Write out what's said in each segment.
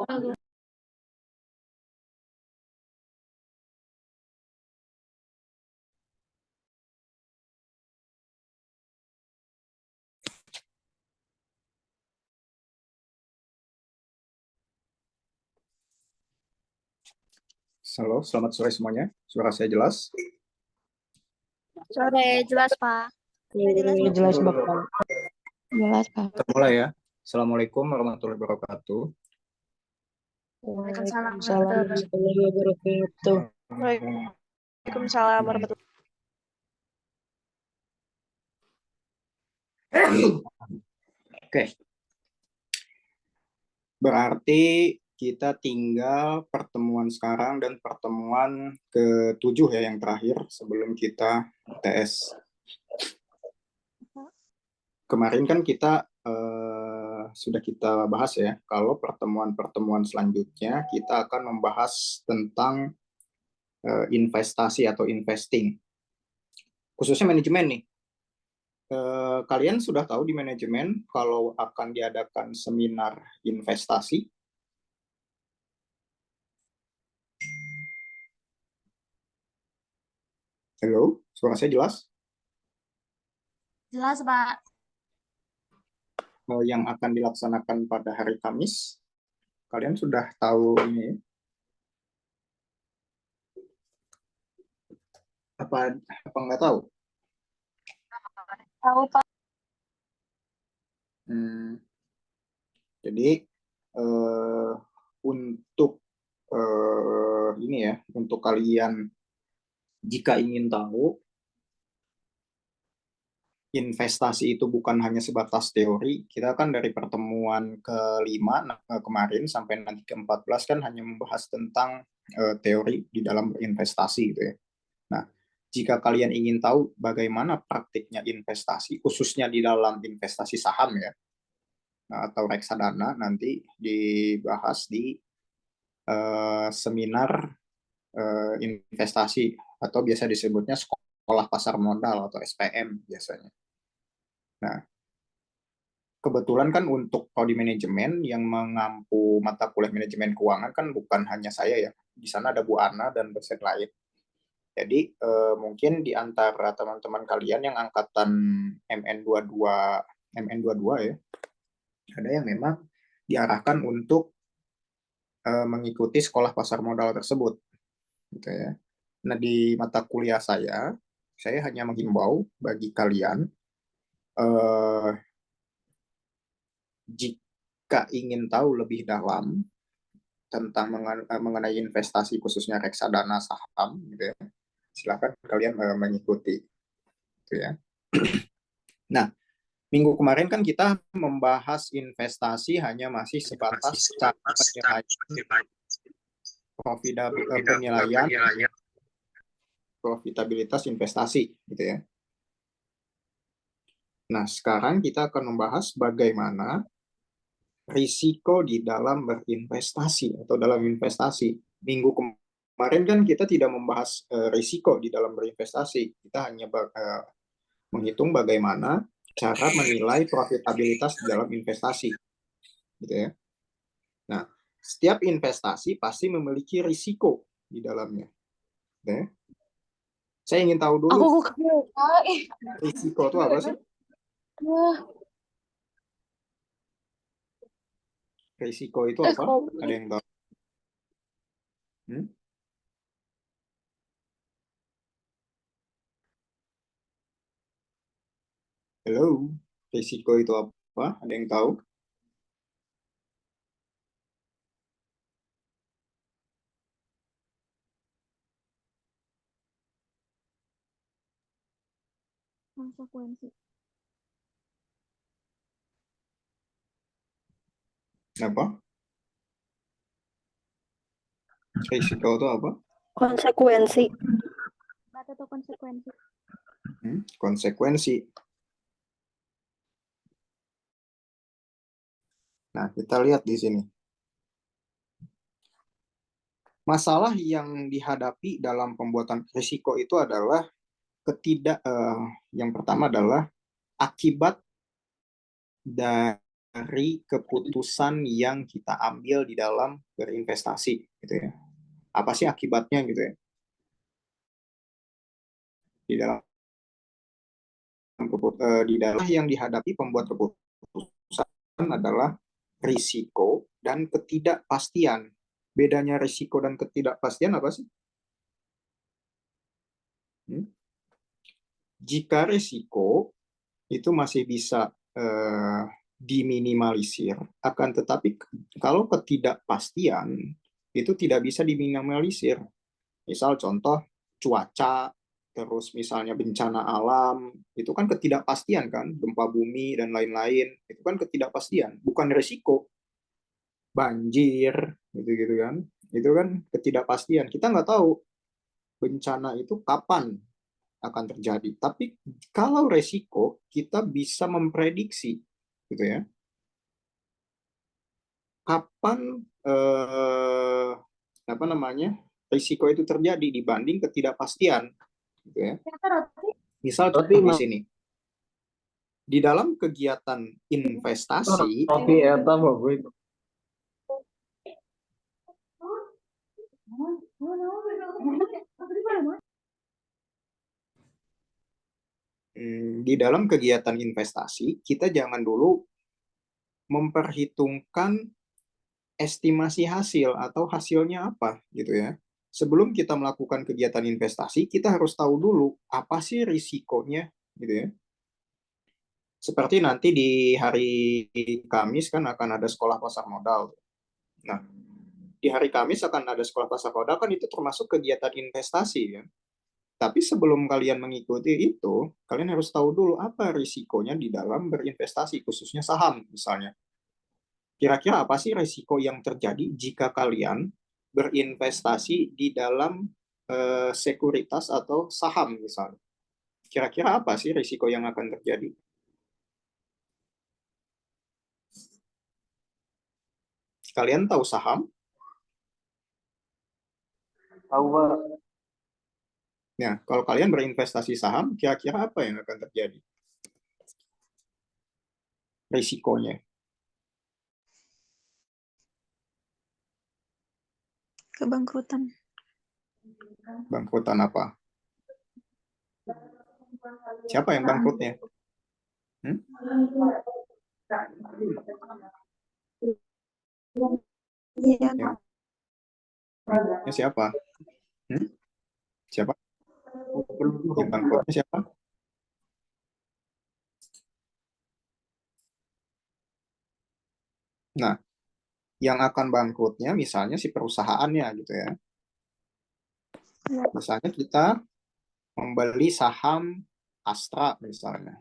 Halo. Halo, selamat sore semuanya. Suara saya jelas? Sore, jelas Pak. Jelas Bapak. Jelas Pak. Kita mulai ya. Assalamualaikum warahmatullahi wabarakatuh. Waalaikumsalam warahmatullahi wabarakatuh. Waalaikumsalam warahmatullahi Oke. Berarti kita tinggal pertemuan sekarang dan pertemuan ke-7 ya, yang terakhir sebelum kita TS. Kemarin kan kita sudah kita bahas ya, kalau pertemuan-pertemuan selanjutnya kita akan membahas tentang investasi atau investing, khususnya manajemen nih. Kalian sudah tahu di manajemen kalau akan diadakan seminar investasi? Halo, suara saya jelas? Jelas Pak. Yang akan dilaksanakan pada hari Kamis. Kalian sudah tahu ini? Apa nggak tahu? Tahu Pak. Jadi untuk ini ya, untuk kalian jika ingin tahu, investasi itu bukan hanya sebatas teori. Kita kan dari pertemuan ke-5 kemarin sampai nanti ke-14 kan hanya membahas tentang teori di dalam berinvestasi gitu ya. Nah, jika kalian ingin tahu bagaimana praktiknya investasi, khususnya di dalam investasi saham ya, atau reksadana, nanti dibahas di seminar investasi atau biasa disebutnya sekolah pasar modal atau SPM biasanya. Nah, kebetulan kan untuk prodi manajemen yang mengampu mata kuliah manajemen keuangan kan bukan hanya saya ya. Di sana ada Bu Ana dan dosen lain. Jadi mungkin di antara teman-teman kalian yang angkatan MN22 ya, ada yang memang diarahkan untuk mengikuti sekolah pasar modal tersebut, gitu ya. Nah, di mata kuliah saya hanya menghimbau bagi kalian jika ingin tahu lebih dalam tentang mengenai investasi khususnya reksadana saham, gitu ya, silakan kalian mengikuti, gitu ya. Nah, minggu kemarin kan kita membahas investasi hanya masih sebatas penilaian profitabilitas investasi, gitu ya. Nah, sekarang kita akan membahas bagaimana risiko di dalam berinvestasi atau dalam investasi. Minggu kemarin kan kita tidak membahas risiko di dalam berinvestasi. Kita hanya menghitung bagaimana cara menilai profitabilitas di dalam investasi, gitu ya. Nah, setiap investasi pasti memiliki risiko di dalamnya. Gitu ya. Saya ingin tahu dulu, risiko itu apa sih? Risiko itu apa? Ada yang tahu? Halo, risiko itu apa? Ada yang tahu? Konsekuensi. Apa? Risiko itu apa? Konsekuensi. Atau konsekuensi. Konsekuensi. Nah, kita lihat di sini. Masalah yang dihadapi dalam pembuatan risiko itu adalah yang pertama adalah akibat dari dari keputusan yang kita ambil di dalam berinvestasi, gitu ya. Apa sih akibatnya, gitu ya? Di dalam di dalam yang dihadapi pembuat keputusan adalah risiko dan ketidakpastian. Bedanya risiko dan ketidakpastian apa sih? Jika risiko itu masih bisa diminimalisir, akan tetapi kalau ketidakpastian itu tidak bisa diminimalisir. Misal contoh cuaca, terus misalnya bencana alam, itu kan ketidakpastian kan, gempa bumi dan lain-lain, itu kan ketidakpastian, bukan risiko. Banjir, gitu-gitu kan, itu kan ketidakpastian. Kita nggak tahu bencana itu kapan akan terjadi. Tapi kalau resiko kita bisa memprediksi, gitu ya, kapan apa namanya risiko itu terjadi dibanding ketidakpastian, gitu ya. Misal contoh di sini, di dalam kegiatan investasi, di dalam kegiatan investasi kita jangan dulu memperhitungkan estimasi hasil atau hasilnya apa, gitu ya. Sebelum kita melakukan kegiatan investasi, kita harus tahu dulu apa sih risikonya, gitu ya. Seperti nanti di hari Kamis kan akan ada sekolah pasar modal. Nah, di hari Kamis akan ada sekolah pasar modal kan itu termasuk kegiatan investasi ya. Tapi sebelum kalian mengikuti itu, kalian harus tahu dulu apa risikonya di dalam berinvestasi, khususnya saham misalnya. Kira-kira apa sih risiko yang terjadi jika kalian berinvestasi di dalam sekuritas atau saham misalnya? Kira-kira apa sih risiko yang akan terjadi? Kalian tahu saham? Tahu, Pak. Nah, kalau kalian berinvestasi saham, kira-kira apa yang akan terjadi? Risikonya. Kebangkrutan. Bangkrutan apa? Siapa yang bangkrutnya? Iya. Ya. Ya, siapa? Siapa? Yang bangkrutnya siapa? Nah, yang akan bangkrutnya misalnya si perusahaannya gitu ya. Misalnya kita membeli saham Astra misalnya.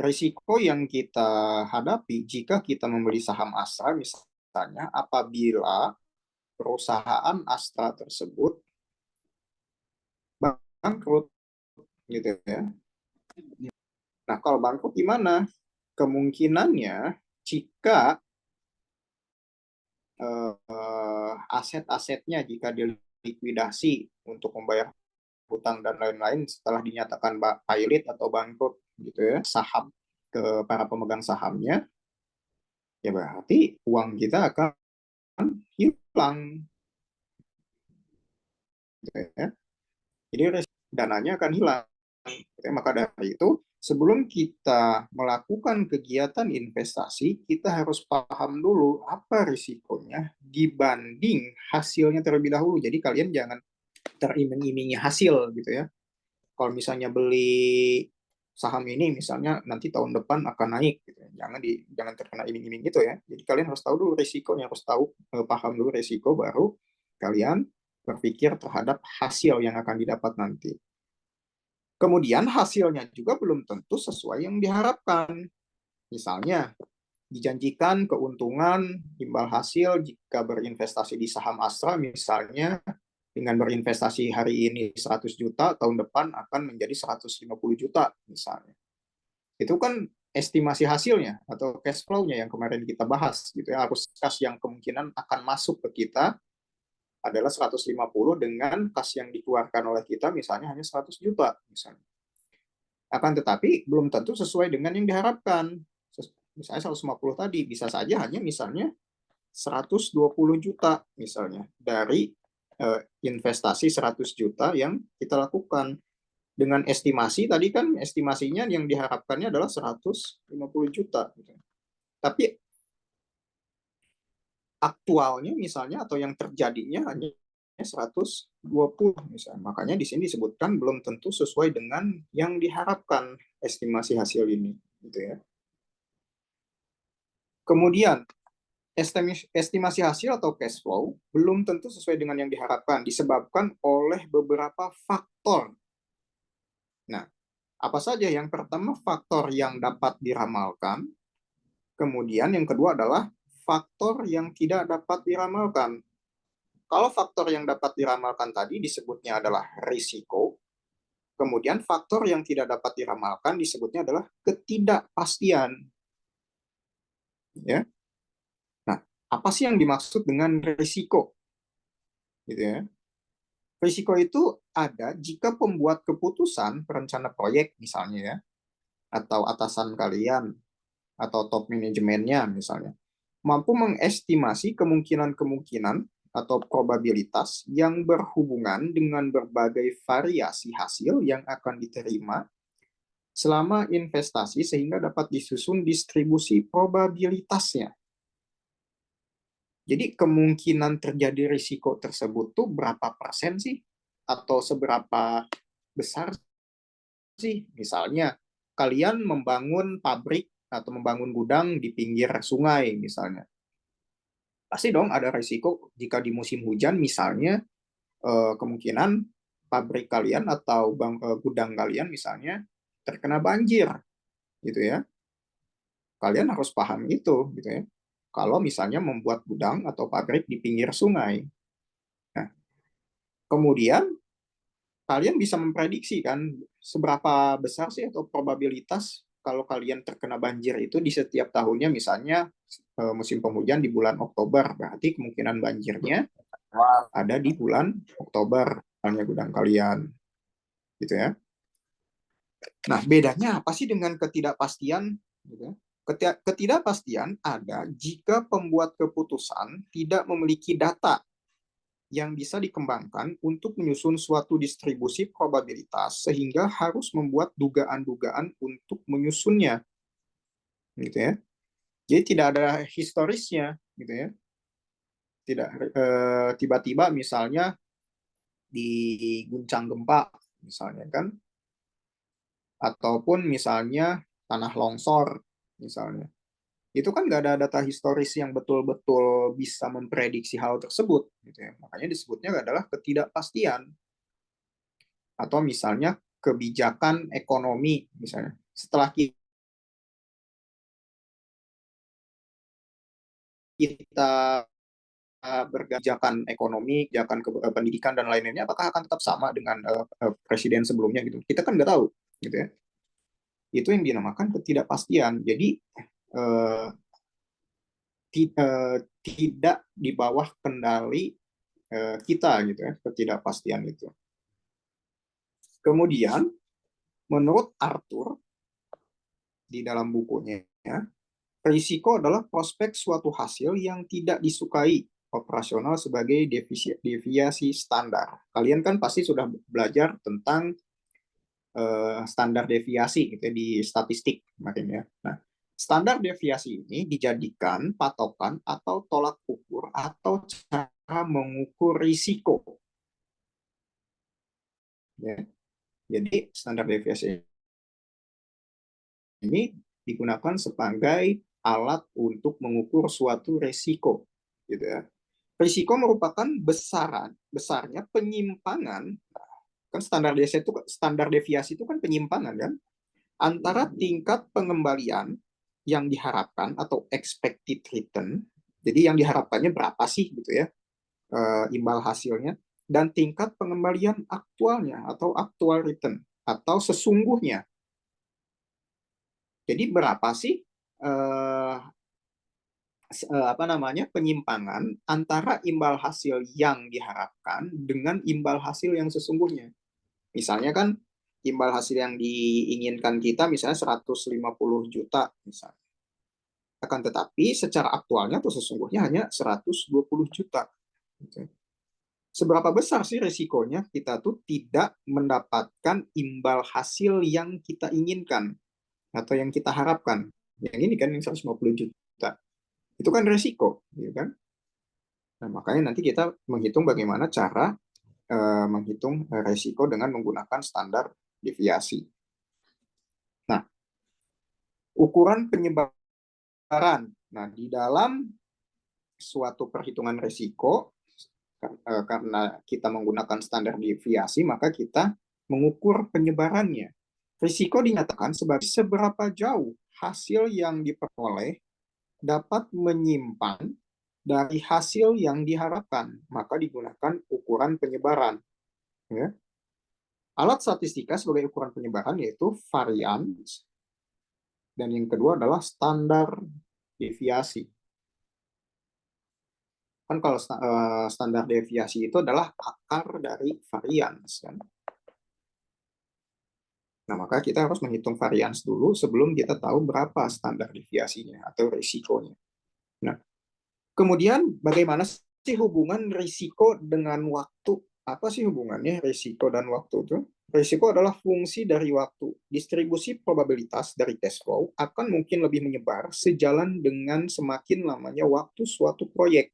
Risiko yang kita hadapi jika kita membeli saham Astra misalnya apabila perusahaan Astra tersebut bangkrut gitu ya. Nah, kalau bangkrut gimana? Kemungkinannya jika aset-asetnya jika dilikuidasi untuk membayar hutang dan lain-lain setelah dinyatakan pailit atau bangkrut gitu ya, saham ke para pemegang sahamnya, ya berarti uang kita akan hilang gitu ya. Jadi dananya akan hilang. Maka dari itu, sebelum kita melakukan kegiatan investasi, kita harus paham dulu apa risikonya dibanding hasilnya terlebih dahulu. Jadi kalian jangan teriming-imingi hasil gitu ya. Kalau misalnya beli saham ini misalnya nanti tahun depan akan naik gitu. Jangan terkena iming-iming gitu ya. Jadi kalian harus tahu dulu risikonya, harus tahu paham dulu risiko baru kalian berpikir terhadap hasil yang akan didapat nanti. Kemudian hasilnya juga belum tentu sesuai yang diharapkan. Misalnya, dijanjikan keuntungan imbal hasil jika berinvestasi di saham Astra, misalnya dengan berinvestasi hari ini 100 juta, tahun depan akan menjadi 150 juta misalnya. Itu kan estimasi hasilnya atau cash flow-nya yang kemarin kita bahas gitu ya, arus kas yang kemungkinan akan masuk ke kita adalah 150 dengan kas yang dikeluarkan oleh kita misalnya hanya 100 juta misalnya. Akan tetapi belum tentu sesuai dengan yang diharapkan. Misalnya 150 tadi, bisa saja hanya misalnya 120 juta misalnya dari investasi 100 juta yang kita lakukan. Dengan estimasi tadi kan estimasinya yang diharapkannya adalah 150 juta. Tapi aktualnya misalnya atau yang terjadinya hanya 120 misalnya. Makanya di sini disebutkan belum tentu sesuai dengan yang diharapkan estimasi hasil ini, gitu ya. Kemudian estimasi hasil atau cash flow belum tentu sesuai dengan yang diharapkan disebabkan oleh beberapa faktor. Nah, apa saja? Yang pertama faktor yang dapat diramalkan, kemudian yang kedua adalah faktor yang tidak dapat diramalkan. Kalau faktor yang dapat diramalkan tadi disebutnya adalah risiko, kemudian faktor yang tidak dapat diramalkan disebutnya adalah ketidakpastian. Ya. Nah, apa sih yang dimaksud dengan risiko? Gitu ya. Risiko itu ada jika pembuat keputusan perencana proyek misalnya ya, atau atasan kalian, atau top manajemennya misalnya, mampu mengestimasi kemungkinan-kemungkinan atau probabilitas yang berhubungan dengan berbagai variasi hasil yang akan diterima selama investasi sehingga dapat disusun distribusi probabilitasnya. Jadi kemungkinan terjadi risiko tersebut tuh berapa persen sih? Atau seberapa besar sih? Misalnya kalian membangun pabrik atau membangun gudang di pinggir sungai misalnya. Pasti dong ada risiko jika di musim hujan misalnya kemungkinan pabrik kalian atau gudang kalian misalnya terkena banjir gitu ya. Kalian harus paham itu gitu ya. Kalau misalnya membuat gudang atau pabrik di pinggir sungai. Nah, kemudian kalian bisa memprediksi kan seberapa besar sih atau probabilitas kalau kalian terkena banjir itu di setiap tahunnya misalnya musim penghujan di bulan Oktober, berarti kemungkinan banjirnya ada di bulan Oktober, misalnya gudang kalian, gitu ya. Nah, bedanya apa sih dengan ketidakpastian? Gitu ya. Ketidakpastian ada jika pembuat keputusan tidak memiliki data yang bisa dikembangkan untuk menyusun suatu distribusi probabilitas sehingga harus membuat dugaan-dugaan untuk menyusunnya, gitu ya. Jadi tidak ada historisnya, gitu ya. Tidak tiba-tiba misalnya diguncang gempa, misalnya kan, ataupun misalnya tanah longsor, misalnya. Itu kan nggak ada data historis yang betul-betul bisa memprediksi hal tersebut, gitu ya. Makanya disebutnya adalah ketidakpastian. Atau misalnya kebijakan ekonomi, misalnya. Setelah kita berkebijakan ekonomi, kebijakan pendidikan dan lain-lainnya, apakah akan tetap sama dengan presiden sebelumnya gitu? Kita kan nggak tahu, gitu ya. Itu yang dinamakan ketidakpastian. Jadi tidak di bawah kendali kita gitu ya, ketidakpastian itu. Kemudian menurut Arthur di dalam bukunya, risiko adalah prospek suatu hasil yang tidak disukai operasional sebagai deviasi standar. Kalian kan pasti sudah belajar tentang standar deviasi gitu ya, di statistik kemarin ya. Nah, standar deviasi ini dijadikan patokan atau tolak ukur atau cara mengukur risiko. Ya. Jadi standar deviasi ini digunakan sebagai alat untuk mengukur suatu risiko, gitu ya. Risiko merupakan besarnya penyimpangan, kan standar deviasi itu kan penyimpangan kan, antara tingkat pengembalian yang diharapkan atau expected return, jadi yang diharapkannya berapa sih gitu ya, imbal hasilnya, dan tingkat pengembalian aktualnya atau actual return atau sesungguhnya. Jadi berapa sih penyimpangan antara imbal hasil yang diharapkan dengan imbal hasil yang sesungguhnya. Misalnya kan imbal hasil yang diinginkan kita misalnya 150 juta misalnya. Akan tetapi secara aktualnya atau sesungguhnya hanya 120 juta. Gitu. Seberapa besar sih resikonya kita tuh tidak mendapatkan imbal hasil yang kita inginkan atau yang kita harapkan. Yang ini kan yang 150 juta. Itu kan resiko, gitu kan? Nah, makanya nanti kita menghitung bagaimana cara menghitung resiko dengan menggunakan standar deviasi. Nah, ukuran penyebaran. Nah, di dalam suatu perhitungan resiko, karena kita menggunakan standar deviasi, maka kita mengukur penyebarannya. Risiko dinyatakan sebagai seberapa jauh hasil yang diperoleh dapat menyimpang dari hasil yang diharapkan, maka digunakan ukuran penyebaran. Ya. Alat statistika sebagai ukuran penyebaran yaitu varians, dan yang kedua adalah standar deviasi. Kan kalau standar deviasi itu adalah akar dari varians kan. Nah, maka kita harus menghitung varians dulu sebelum kita tahu berapa standar deviasinya atau risikonya. Nah, kemudian bagaimana sih hubungan risiko dengan waktu? Apa sih hubungannya risiko dan waktu itu? Risiko adalah fungsi dari waktu. Distribusi probabilitas dari cash flow akan mungkin lebih menyebar sejalan dengan semakin lamanya waktu suatu proyek.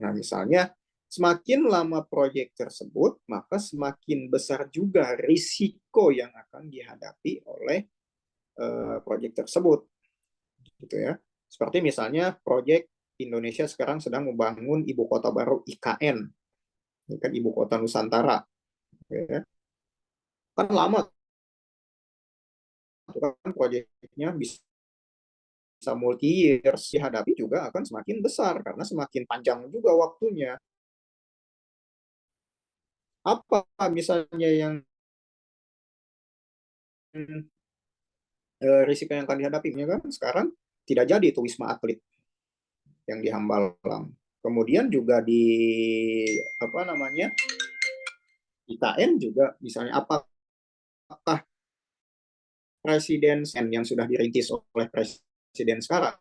Nah, misalnya semakin lama proyek tersebut, maka semakin besar juga risiko yang akan dihadapi oleh proyek tersebut. Gitu ya. Seperti misalnya proyek Indonesia sekarang sedang membangun ibu kota baru IKN, kan ibu kota Nusantara. Ya. Kan lama kan proyeknya bisa multi years, dihadapi juga akan semakin besar karena semakin panjang juga waktunya. Apa misalnya yang risiko yang akan dihadapi kan sekarang tidak jadi itu Wisma Atlet yang di Hambalang. Kemudian juga di apa namanya IKN juga misalnya apakah presiden yang sudah dirintis oleh presiden sekarang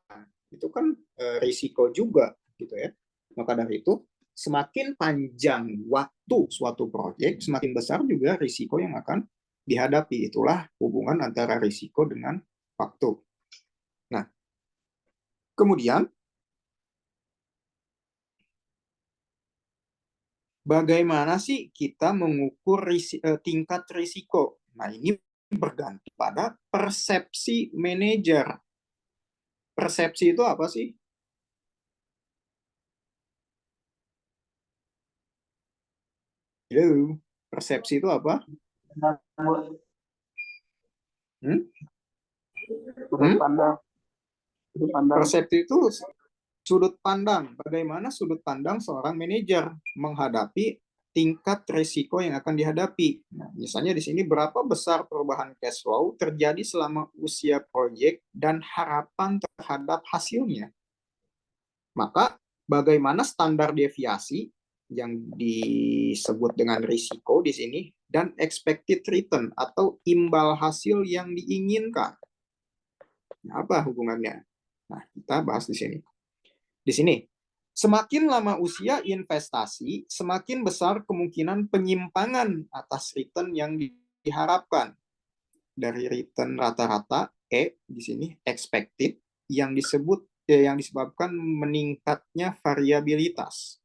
itu kan risiko juga gitu ya. Maka dari itu semakin panjang waktu suatu proyek, semakin besar juga risiko yang akan dihadapi. Itulah hubungan antara risiko dengan waktu. Nah, kemudian bagaimana sih kita mengukur tingkat risiko? Nah, ini bergantung pada persepsi manajer. Persepsi itu apa sih? Halo, persepsi itu apa? Hmm? Persepsi itu sudut pandang. Bagaimana sudut pandang seorang manajer menghadapi tingkat risiko yang akan dihadapi. Nah, misalnya di sini berapa besar perubahan cash flow terjadi selama usia proyek dan harapan terhadap hasilnya. Maka bagaimana standar deviasi yang disebut dengan risiko di sini dan expected return atau imbal hasil yang diinginkan. Nah, apa hubungannya? Nah, kita bahas di sini. Di sini, semakin lama usia investasi, semakin besar kemungkinan penyimpangan atas return yang diharapkan. Dari return rata-rata di sini expected yang disebabkan meningkatnya variabilitas.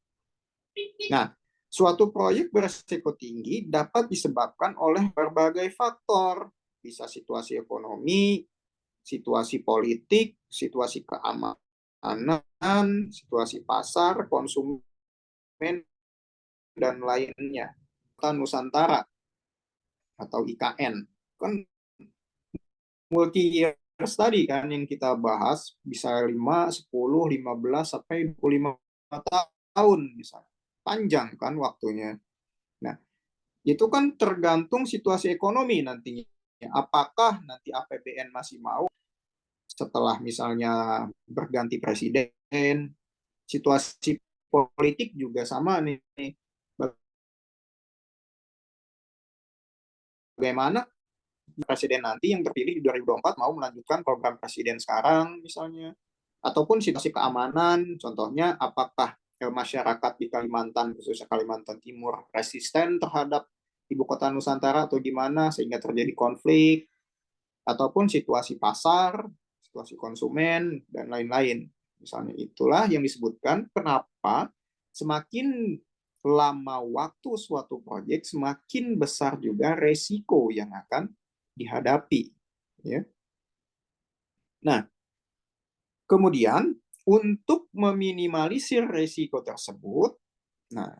Nah, suatu proyek beresiko tinggi dapat disebabkan oleh berbagai faktor, bisa situasi ekonomi, situasi politik, situasi keamanan, situasi pasar, konsumen, dan lainnya. Nusantara atau IKN kan multi years tadi kan yang kita bahas bisa 5, 10, 15 sampai 25 tahun misalnya. Panjang kan waktunya. Nah, itu kan tergantung situasi ekonomi nantinya. Apakah nanti APBN masih mau setelah misalnya berganti presiden, situasi politik juga sama nih. bagaimana presiden nanti yang terpilih di 2024 mau melanjutkan program presiden sekarang misalnya, ataupun situasi keamanan, contohnya apakah masyarakat di Kalimantan, khususnya Kalimantan Timur, resisten terhadap ibu kota Nusantara atau gimana sehingga terjadi konflik, ataupun situasi pasar, situasi konsumen, dan lain-lain. Misalnya itulah yang disebutkan kenapa semakin lama waktu suatu proyek, semakin besar juga resiko yang akan dihadapi. Ya. Nah, kemudian untuk meminimalisir resiko tersebut, nah,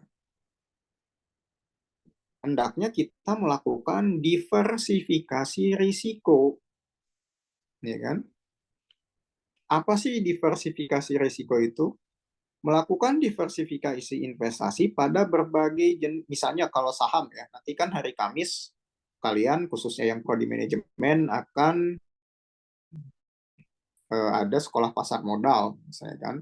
hendaknya kita melakukan diversifikasi risiko. Ya kan? Apa sih diversifikasi risiko itu? Melakukan diversifikasi investasi pada berbagai jenis, misalnya kalau saham ya, nanti kan hari Kamis kalian khususnya yang prodi manajemen akan ada sekolah pasar modal, misalnya kan.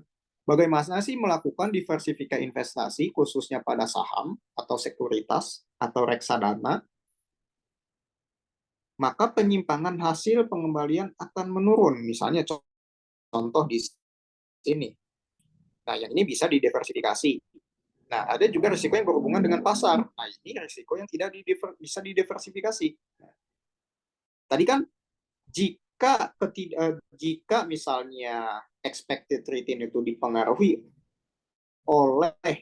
Bagaimana sih melakukan diversifikasi investasi khususnya pada saham atau sekuritas atau reksadana? Maka penyimpangan hasil pengembalian akan menurun. Misalnya contoh di sini. Nah, yang ini bisa didiversifikasi. Nah, ada juga risiko yang berhubungan dengan pasar. Nah, ini risiko yang tidak bisa didiversifikasi. Nah, tadi kan jika misalnya expected return itu dipengaruhi oleh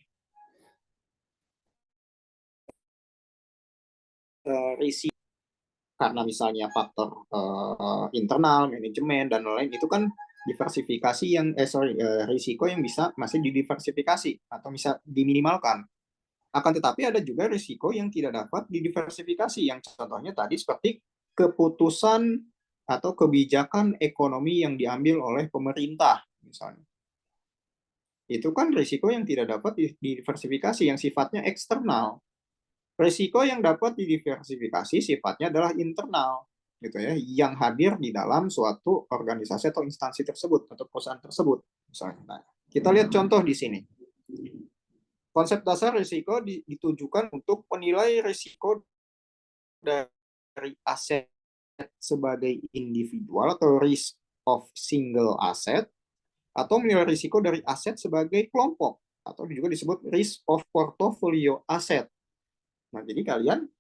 risiko karena misalnya faktor internal, manajemen dan lain-lain, itu kan diversifikasi yang risiko yang bisa masih didiversifikasi atau bisa diminimalkan. Akan tetapi ada juga risiko yang tidak dapat didiversifikasi, yang contohnya tadi seperti keputusan atau kebijakan ekonomi yang diambil oleh pemerintah misalnya. Itu kan risiko yang tidak dapat didiversifikasi, yang sifatnya eksternal. Risiko yang dapat didiversifikasi sifatnya adalah internal, gitu ya, yang hadir di dalam suatu organisasi atau instansi tersebut atau perusahaan tersebut. Misalnya, nah, kita lihat contoh di sini. Konsep dasar risiko ditujukan untuk menilai risiko dari aset sebagai individual atau risk of single asset, atau menilai risiko dari aset sebagai kelompok atau juga disebut risk of portfolio asset. Nah, jadi kalian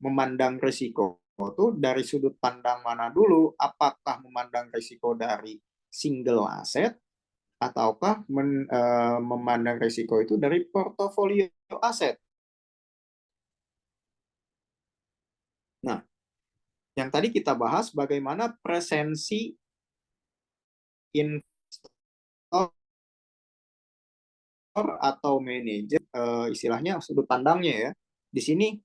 memandang risiko itu dari sudut pandang mana dulu? Apakah memandang risiko dari single asset ataukah memandang risiko itu dari portofolio aset? Nah, yang tadi kita bahas bagaimana presensi investor atau manajer, istilahnya sudut pandangnya ya. Di sini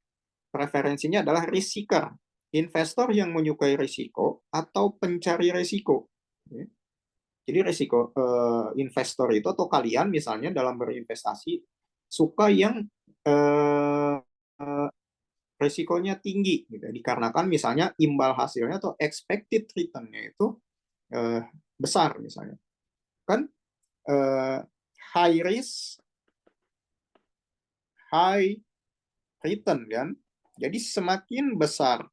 preferensinya adalah risk seeker, investor yang menyukai risiko atau pencari risiko. Jadi risiko investor itu atau kalian misalnya dalam berinvestasi suka yang risikonya tinggi, gitu, dikarenakan misalnya imbal hasilnya atau expected return-nya itu besar misalnya. Kan high risk, high return kan. Jadi semakin besar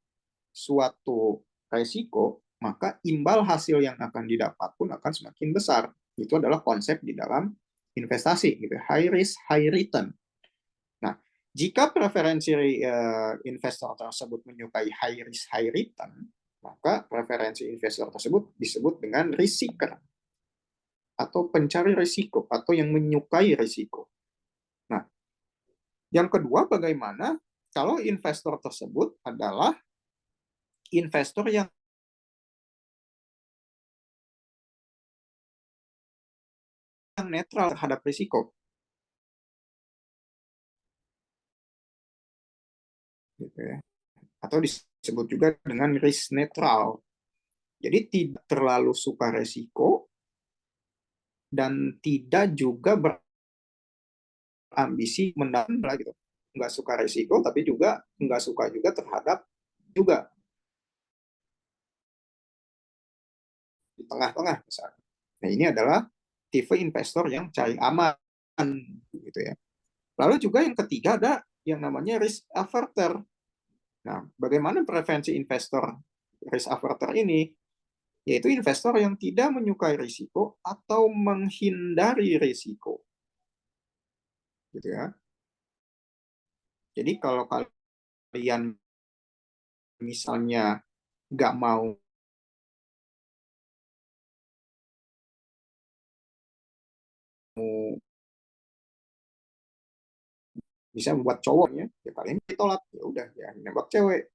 suatu resiko, maka imbal hasil yang akan didapat pun akan semakin besar. Itu adalah konsep di dalam investasi, gitu. High risk, high return. Nah, jika preferensi investor tersebut menyukai high risk, high return, maka preferensi investor tersebut disebut dengan risk seeker atau pencari risiko atau yang menyukai risiko. Nah, yang kedua, bagaimana kalau investor tersebut adalah investor yang netral terhadap risiko. Gitu ya. Atau disebut juga dengan risk netral. Jadi tidak terlalu suka risiko dan tidak juga berambisi mendalam gitu. Nggak suka risiko tapi juga nggak suka juga terhadap juga di tengah-tengah misalnya. Nah, ini adalah tipe investor yang cari aman gitu ya. Lalu juga yang ketiga ada yang namanya risk averter. Nah, bagaimana preferensi investor risk averter ini? Yaitu investor yang tidak menyukai risiko atau menghindari risiko. Gitu ya. Jadi kalau kalian misalnya nggak mau bisa membuat cowoknya, ya kalian ditolak, ya udah ya nembak cewek.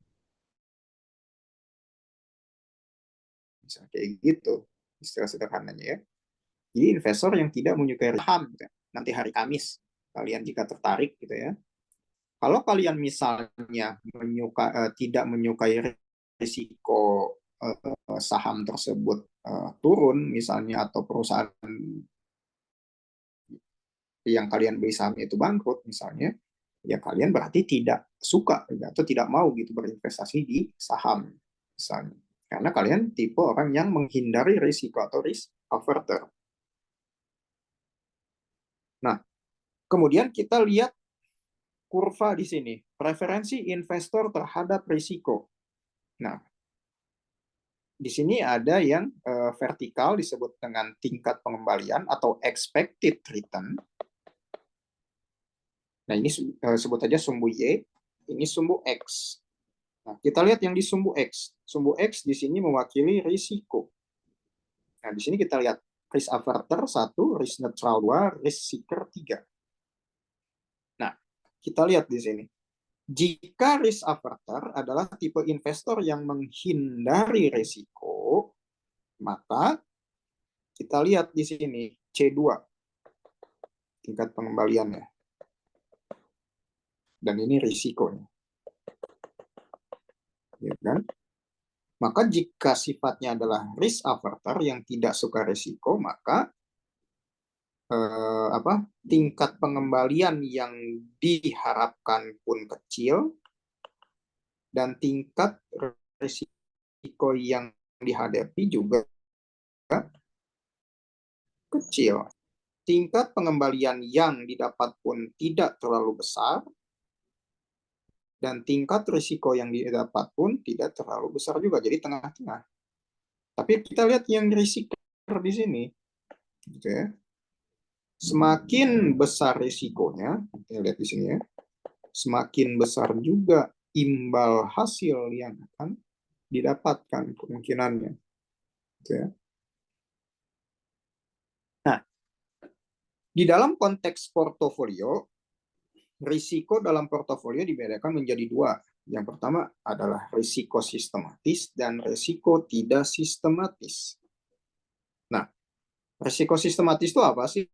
Bisa kayak gitu istilah sederhananya ya. Jadi investor yang tidak menyukai saham gitu ya. Nanti hari Kamis kalian jika tertarik gitu ya. Kalau kalian misalnya tidak menyukai risiko saham tersebut turun misalnya atau perusahaan yang kalian beli sahamnya itu bangkrut misalnya, ya kalian berarti tidak suka atau tidak mau gitu berinvestasi di saham misalnya. Karena kalian tipe orang yang menghindari risiko atau risk averter. Nah, kemudian kita lihat kurva di sini, preferensi investor terhadap risiko. Nah, di sini ada yang vertikal disebut dengan tingkat pengembalian atau expected return. Nah, ini sebut aja sumbu Y, ini sumbu X. Nah, kita lihat yang di sumbu X. Sumbu X di sini mewakili risiko. Nah, di sini kita lihat risk averter 1, risk neutral 2, risk seeker 3. Nah, kita lihat di sini. Jika risk averter adalah tipe investor yang menghindari risiko, maka kita lihat di sini C2, tingkat pengembaliannya. Dan ini risikonya. Ya kan? Maka jika sifatnya adalah risk averter yang tidak suka risiko, maka tingkat pengembalian yang diharapkan pun kecil dan tingkat risiko yang dihadapi juga kecil. Tingkat pengembalian yang didapat pun tidak terlalu besar dan tingkat risiko yang didapat pun tidak terlalu besar juga, jadi tengah-tengah. Tapi kita lihat yang risiko di sini, gitu ya. Semakin besar risikonya, kita lihat di sini ya, semakin besar juga imbal hasil yang akan didapatkan kemungkinannya. Gitu ya. Nah, di dalam konteks portofolio, risiko dalam portofolio dibedakan menjadi dua. Yang pertama adalah risiko sistematis dan risiko tidak sistematis. Nah, risiko sistematis itu apa sih?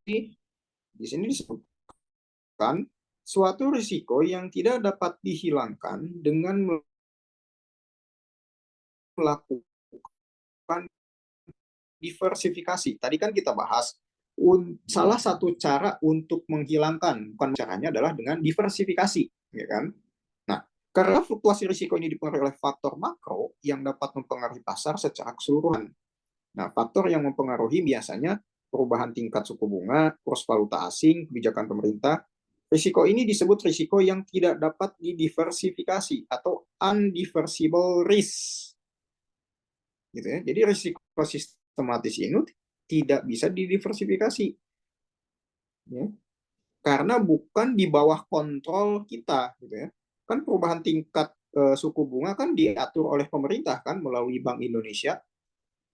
Di sini disebutkan suatu risiko yang tidak dapat dihilangkan dengan melakukan diversifikasi. Tadi kan kita bahas salah satu cara untuk menghilangkan, bukan caranya adalah dengan diversifikasi, ya kan? Nah, karena fluktuasi risiko ini dipengaruhi oleh faktor makro yang dapat mempengaruhi pasar secara keseluruhan. Nah, faktor yang mempengaruhi biasanya perubahan tingkat suku bunga, kurs valuta asing, kebijakan pemerintah. Risiko ini disebut risiko yang tidak dapat didiversifikasi atau undiversible risk. Gitu ya. Jadi risiko sistematis ini tidak bisa didiversifikasi. Ya. Karena bukan di bawah kontrol kita, gitu ya. Kan perubahan tingkat suku bunga kan diatur oleh pemerintah kan melalui Bank Indonesia,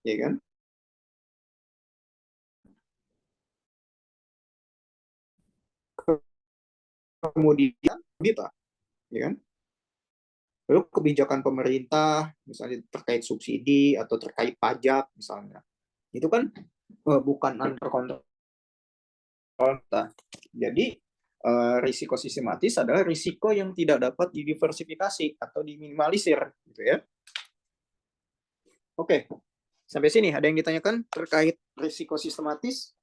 ya kan? Kemudian kita, ya kan? Lalu kebijakan pemerintah, misalnya terkait subsidi atau terkait pajak, misalnya, itu kan bukan under kontrol kita. Jadi risiko sistematis adalah risiko yang tidak dapat didiversifikasi atau diminimalisir, gitu ya. Oke, sampai sini ada yang ditanyakan terkait risiko sistematis?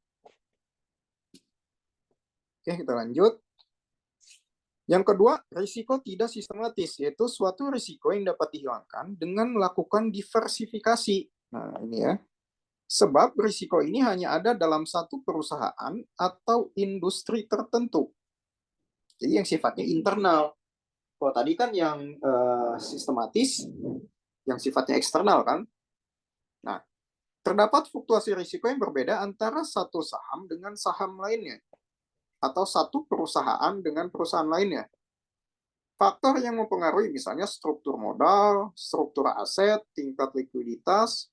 Oke, kita lanjut. Yang kedua, risiko tidak sistematis, yaitu suatu risiko yang dapat dihilangkan dengan melakukan diversifikasi. Nah, ini ya. Sebab risiko ini hanya ada dalam satu perusahaan atau industri tertentu. Jadi yang sifatnya internal. Kalau tadi kan yang sistematis, yang sifatnya eksternal kan. Nah, terdapat fluktuasi risiko yang berbeda antara satu saham dengan saham lainnya, atau satu perusahaan dengan perusahaan lainnya. Faktor yang mempengaruhi misalnya struktur modal, struktur aset, tingkat likuiditas,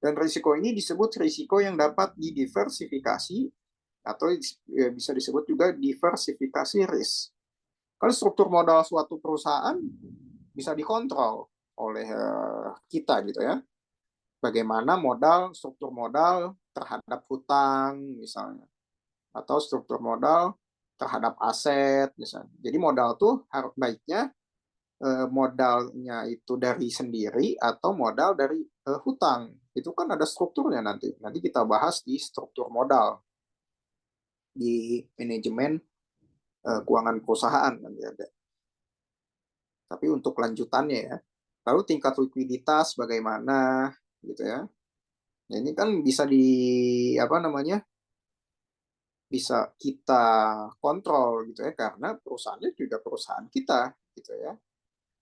dan risiko ini disebut risiko yang dapat didiversifikasi atau bisa disebut juga diversifikasi risk. Kalau struktur modal suatu perusahaan bisa dikontrol oleh kita gitu ya. Bagaimana struktur modal terhadap hutang misalnya, atau struktur modal terhadap aset misalnya. Jadi modal tuh harus baiknya modalnya itu dari sendiri atau modal dari hutang. Itu kan ada strukturnya nanti. Nanti kita bahas di struktur modal di manajemen keuangan perusahaan nanti ada. Tapi untuk lanjutannya ya. Lalu tingkat likuiditas bagaimana gitu ya. Nah, ini kan bisa bisa kita kontrol gitu ya, karena perusahaannya juga perusahaan kita gitu ya.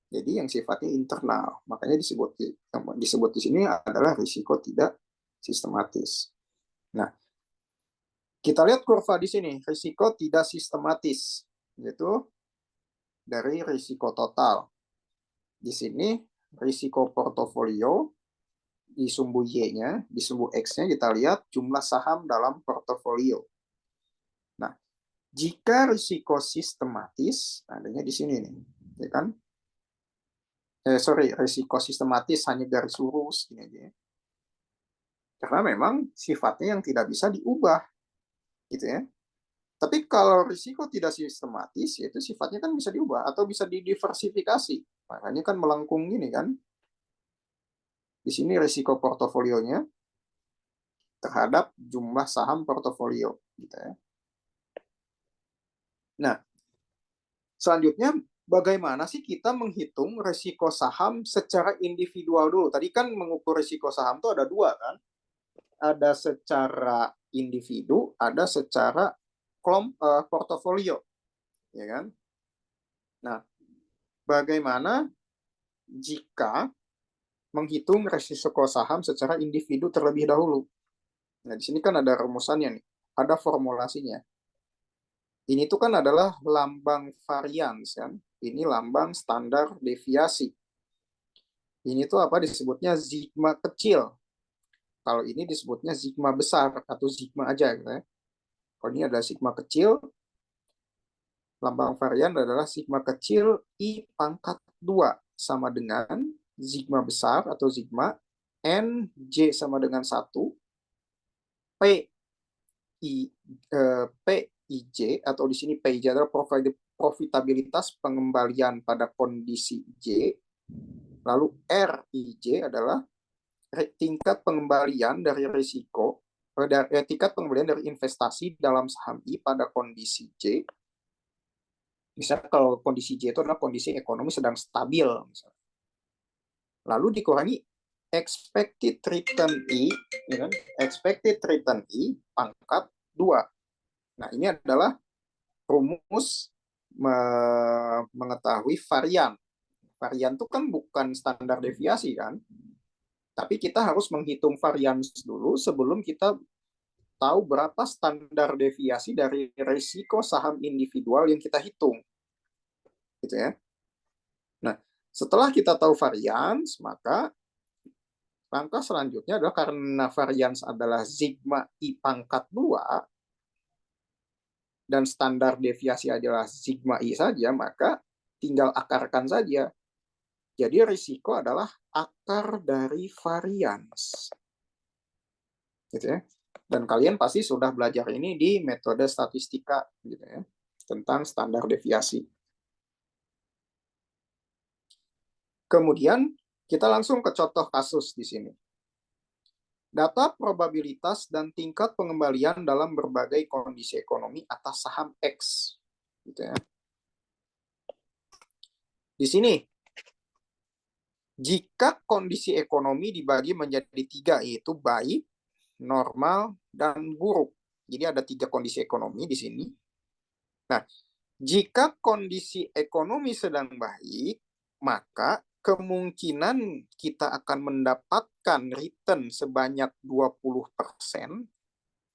Jadi yang sifatnya internal, makanya disebut di sini adalah risiko tidak sistematis. Nah, kita lihat kurva di sini, risiko tidak sistematis, yaitu dari risiko total. Di sini risiko portofolio, di sumbu Y-nya, di sumbu X-nya kita lihat jumlah saham dalam portofolio. Nah, jika risiko sistematis, adanya di sini nih, ya kan? Risiko sistematis hanya garis lurus gini aja. Karena memang sifatnya yang tidak bisa diubah, gitu ya. Tapi kalau risiko tidak sistematis, yaitu sifatnya kan bisa diubah atau bisa didiversifikasi. Makanya kan melengkung gini kan. Di sini risiko portofolionya terhadap jumlah saham portofolio, gitu ya. Nah, selanjutnya bagaimana sih kita menghitung risiko saham secara individual dulu? Tadi kan mengukur risiko saham itu ada dua kan? Ada secara individu, ada secara portofolio, ya kan? Nah, bagaimana jika menghitung risiko saham secara individu terlebih dahulu? Nah, di sini kan ada rumusannya nih, ada formulasinya. Ini tuh kan adalah lambang varians kan? Ini lambang standar deviasi. Ini tuh apa disebutnya sigma kecil. Kalau ini disebutnya sigma besar atau sigma aja gitu ya. Kalau ini adalah sigma kecil, lambang varian adalah sigma kecil I pangkat 2 sama dengan sigma besar atau sigma N J sama dengan 1 PIJ atau di sini PIJ adalah profitabilitas pengembalian pada kondisi J, lalu RIJ adalah tingkat pengembalian dari risiko, tingkat pengembalian dari investasi dalam saham I pada kondisi J. Misalnya kalau kondisi J itu adalah kondisi ekonomi sedang stabil. Misalnya. Lalu dikurangi expected return I, ya kan? Expected return I pangkat 2. Nah, ini adalah rumus mengetahui varian. Varian itu kan bukan standar deviasi kan? Tapi kita harus menghitung varian dulu sebelum kita tahu berapa standar deviasi dari risiko saham individual yang kita hitung. Gitu ya. Nah, setelah kita tahu varians, maka langkah selanjutnya adalah karena varians adalah sigma I pangkat 2 dan standar deviasi adalah sigma I saja, maka tinggal akarkan saja. Jadi risiko adalah akar dari varians. Gitu ya. Dan kalian pasti sudah belajar ini di metode statistika gitu ya, tentang standar deviasi. Kemudian kita langsung ke contoh kasus di sini. Data probabilitas dan tingkat pengembalian dalam berbagai kondisi ekonomi atas saham X. Gitu ya. Di sini, jika kondisi ekonomi dibagi menjadi 3, yaitu baik, normal, dan buruk. Jadi ada 3 kondisi ekonomi di sini. Nah, Jika kondisi ekonomi sedang baik, maka kemungkinan kita akan mendapatkan return sebanyak 20%,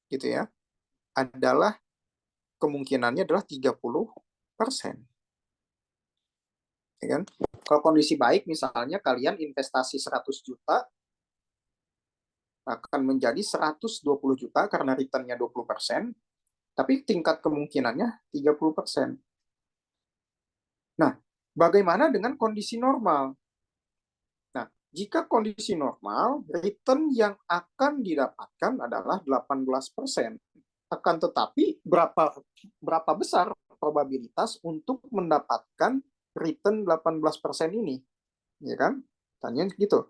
gitu ya, adalah kemungkinannya adalah 30%. Ya kan? Kalau kondisi baik, misalnya kalian investasi 100 juta, akan menjadi 120 juta karena return-nya 20%, tapi tingkat kemungkinannya 30%. Nah, bagaimana dengan kondisi normal? Nah, jika kondisi normal, return yang akan didapatkan adalah 18%. Akan tetapi, berapa besar probabilitas untuk mendapatkan return 18% ini? Ya kan? Tanya gitu.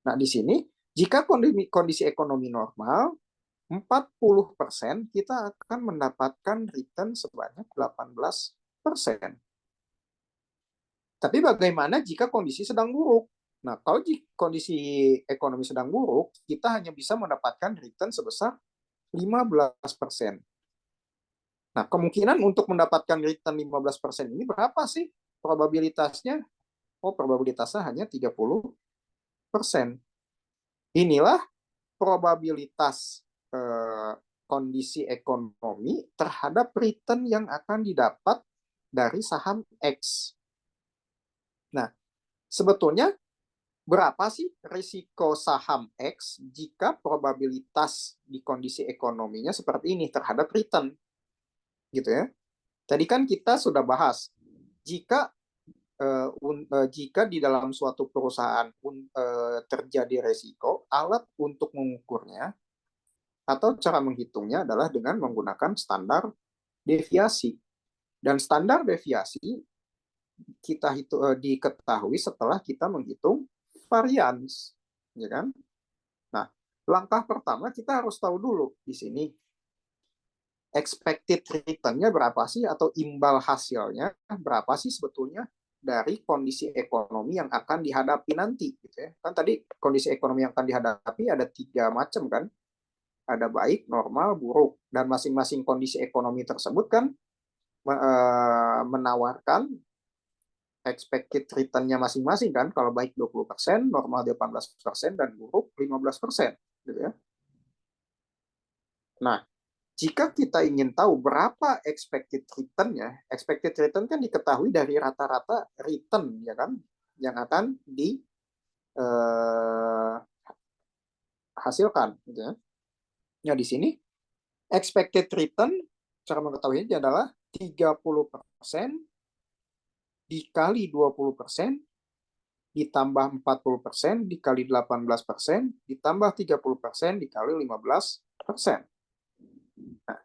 Nah, di sini, jika kondisi ekonomi normal, 40% kita akan mendapatkan return sebanyak 18%. Tapi bagaimana jika kondisi sedang buruk? Nah, kalau kondisi ekonomi sedang buruk, kita hanya bisa mendapatkan return sebesar 15%. Nah, kemungkinan untuk mendapatkan return 15% ini berapa sih probabilitasnya? Oh, probabilitasnya hanya 30%. Inilah probabilitas kondisi ekonomi terhadap return yang akan didapat dari saham X. Nah, sebetulnya berapa sih risiko saham X jika probabilitas di kondisi ekonominya seperti ini terhadap return? Gitu ya. Tadi kan kita sudah bahas, jika di dalam suatu perusahaan terjadi risiko, alat untuk mengukurnya atau cara menghitungnya adalah dengan menggunakan standar deviasi. Dan standar deviasi kita diketahui setelah kita menghitung varians, ya kan? Nah, langkah pertama kita harus tahu dulu di sini expected return-nya berapa sih, atau imbal hasilnya berapa sih sebetulnya dari kondisi ekonomi yang akan dihadapi nanti, gitu ya. Kan tadi kondisi ekonomi yang akan dihadapi ada 3 macam kan? Ada baik, normal, buruk, dan masing-masing kondisi ekonomi tersebut kan menawarkan expected return-nya masing-masing kan. Kalau baik 20%, normal 18%, dan buruk 15%, gitu ya. Nah, jika kita ingin tahu berapa expected return-nya, expected return kan diketahui dari rata-rata return, ya kan, yang akan dihasilkan, gitu ya. Ya, di sini expected return cara mengetahuinya adalah 30% dikali 20% ditambah 40% dikali 18% ditambah 30% dikali 15%. Nah,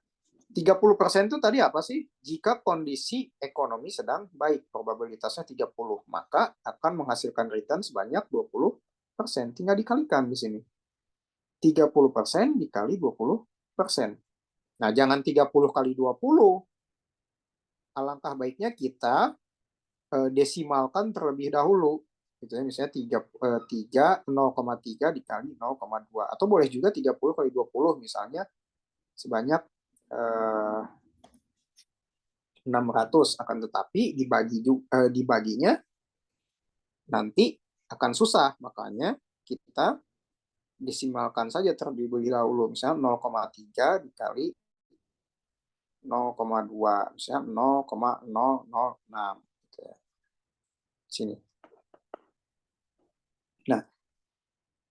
30% itu tadi apa sih? Jika kondisi ekonomi sedang baik, probabilitasnya 30, maka akan menghasilkan return sebanyak 20%. Tinggal dikalikan di sini. 30% dikali 20%. Nah, jangan 30 kali 20. Alangkah baiknya kita desimalkan terlebih dahulu. Gitu ya, misalnya 0,3 dikali 0,2. Atau boleh juga 30 kali 20, misalnya sebanyak 600. Akan tetapi dibaginya nanti akan susah. Makanya kita desimalkan saja terlebih dahulu. Misalnya 0,3 dikali 0,2, misalnya 0,006, gitu ya. Sini. Nah,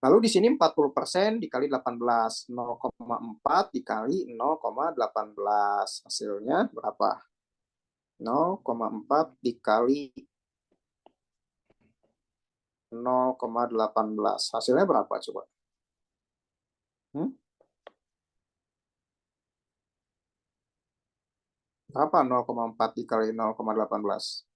lalu di sini 40% dikali 18, 0,4 dikali 0,18. Hasilnya berapa? 0,4 dikali 0,18. Hasilnya berapa coba? Berapa 0,4 dikali 0,18?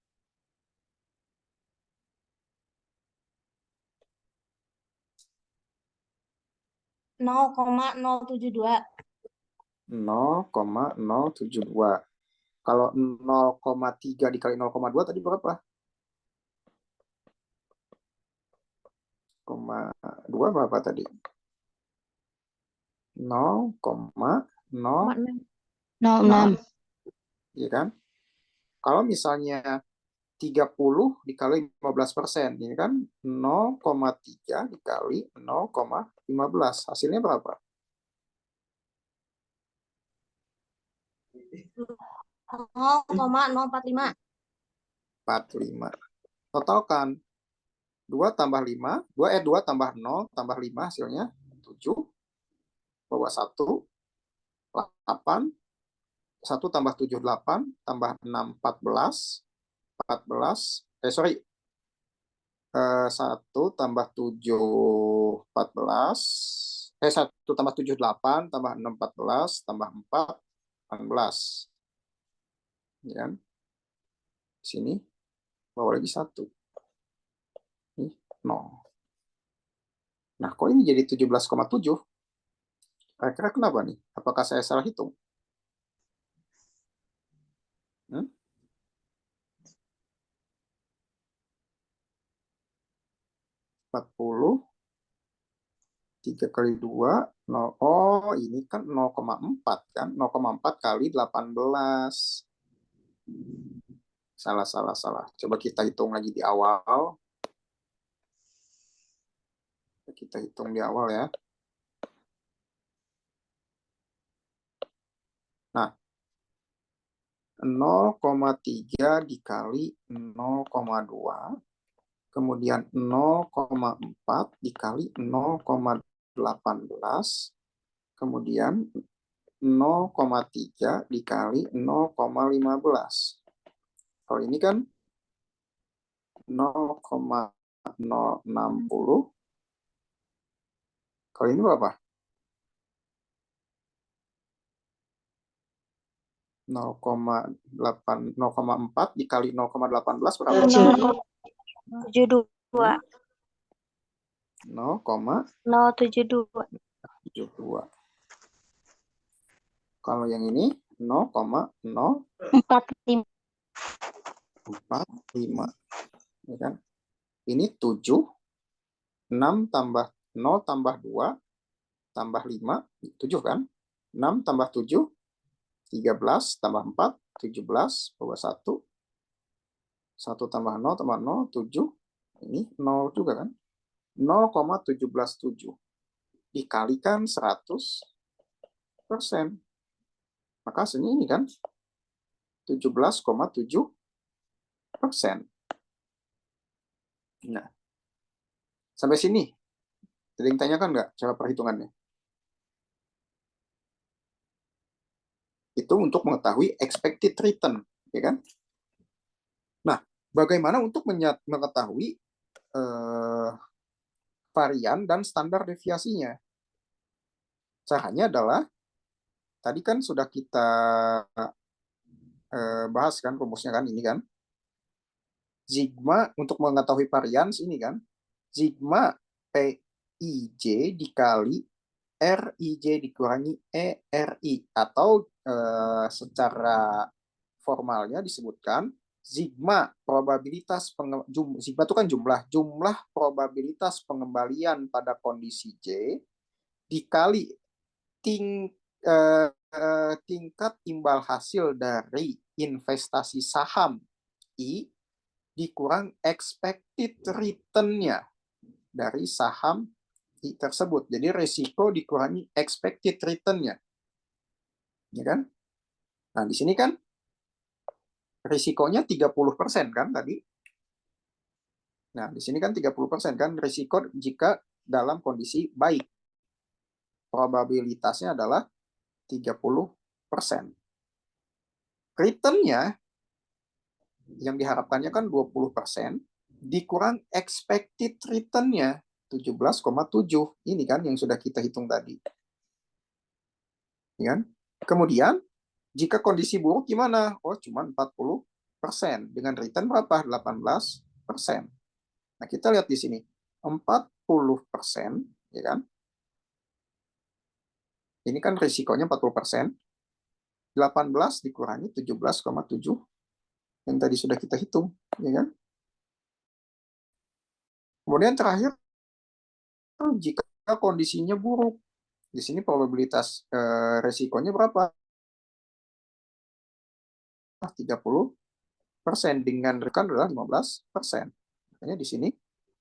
0,072. 0,072. Kalau 0,3 dikali 0,2 tadi berapa? 0,2 berapa tadi? 0,06. 06. Iya kan? kalau misalnya 30 dikali 15%, ini kan 0,3 dikali 0,15. Hasilnya berapa? 0,045. 45. Totalkan. 2 tambah 5, 2 tambah 0 tambah 5 hasilnya 7. Bawah 1, 8. 1 tambah 7, 8. Tambah 6, 14. 1 tambah 7, 14. 1 tambah 7, 8. Tambah 6, 14. Tambah 4, 18. Ya. Di sini bawa lagi 1. Ini 0. Nah, kok ini jadi 17,7? Kira-kira kenapa nih? Apakah saya salah hitung? 40, 3 kali 2, 0. Oh, ini kan 0,4 kan? 0,4 kali 18. Salah. Coba kita hitung lagi di awal. Kita hitung di awal ya. Nah, 0,3 dikali 0,2. Kemudian 0,4 dikali 0,18. Kemudian 0,3 dikali 0,15. Kalau ini kan 0,060. Kalau ini berapa? 0,4 dikali 0,18 berapa? 72. 0,72. 072. Kalau yang ini 45. 0,045. Ya kan? Ini 7. 6 tambah 0 tambah 2 tambah 5, 7 kan? 6 tambah 7, 13 tambah 4, 17, bawah 1. 1 tambah 0 tambah 0, 7. Ini 0 juga kan? 0,177 dikalikan 100%. Maka hasilnya ini kan 17,7%. Nah, sampai sini. Ada yang tanyakan nggak cara perhitungannya? Itu untuk mengetahui expected return, ya kan? Nah, bagaimana untuk mengetahui varian dan standar deviasinya? Caranya adalah tadi kan sudah kita bahas kan rumusnya kan ini kan. Sigma untuk mengetahui varians ini kan. Sigma PIJ dikali RIJ dikurangi ERI atau secara formalnya disebutkan sigma probabilitas sigma itu kan jumlah probabilitas pengembalian pada kondisi J dikali tingkat imbal hasil dari investasi saham I dikurang expected return-nya dari saham I tersebut. Jadi risiko dikurangi expected return-nya. Ya kan? Nah, di sini kan risikonya 30% kan tadi. Nah, di sini kan 30% kan risiko jika dalam kondisi baik. Probabilitasnya adalah 30%. Return-nya yang diharapkannya kan 20%, dikurang expected return-nya 17,7. Ini kan yang sudah kita hitung tadi. Ya kan? Kemudian, jika kondisi buruk gimana? Oh, cuma 40%. Dengan return berapa? 18%. Nah, kita lihat di sini. 40%, ya kan? Ini kan risikonya 40%. 18 dikurangi 17,7 yang tadi sudah kita hitung, ya kan? Kemudian terakhir, jika kondisinya buruk, di sini probabilitas resikonya berapa? 30%. dengan rekan adalah 15%. Makanya di sini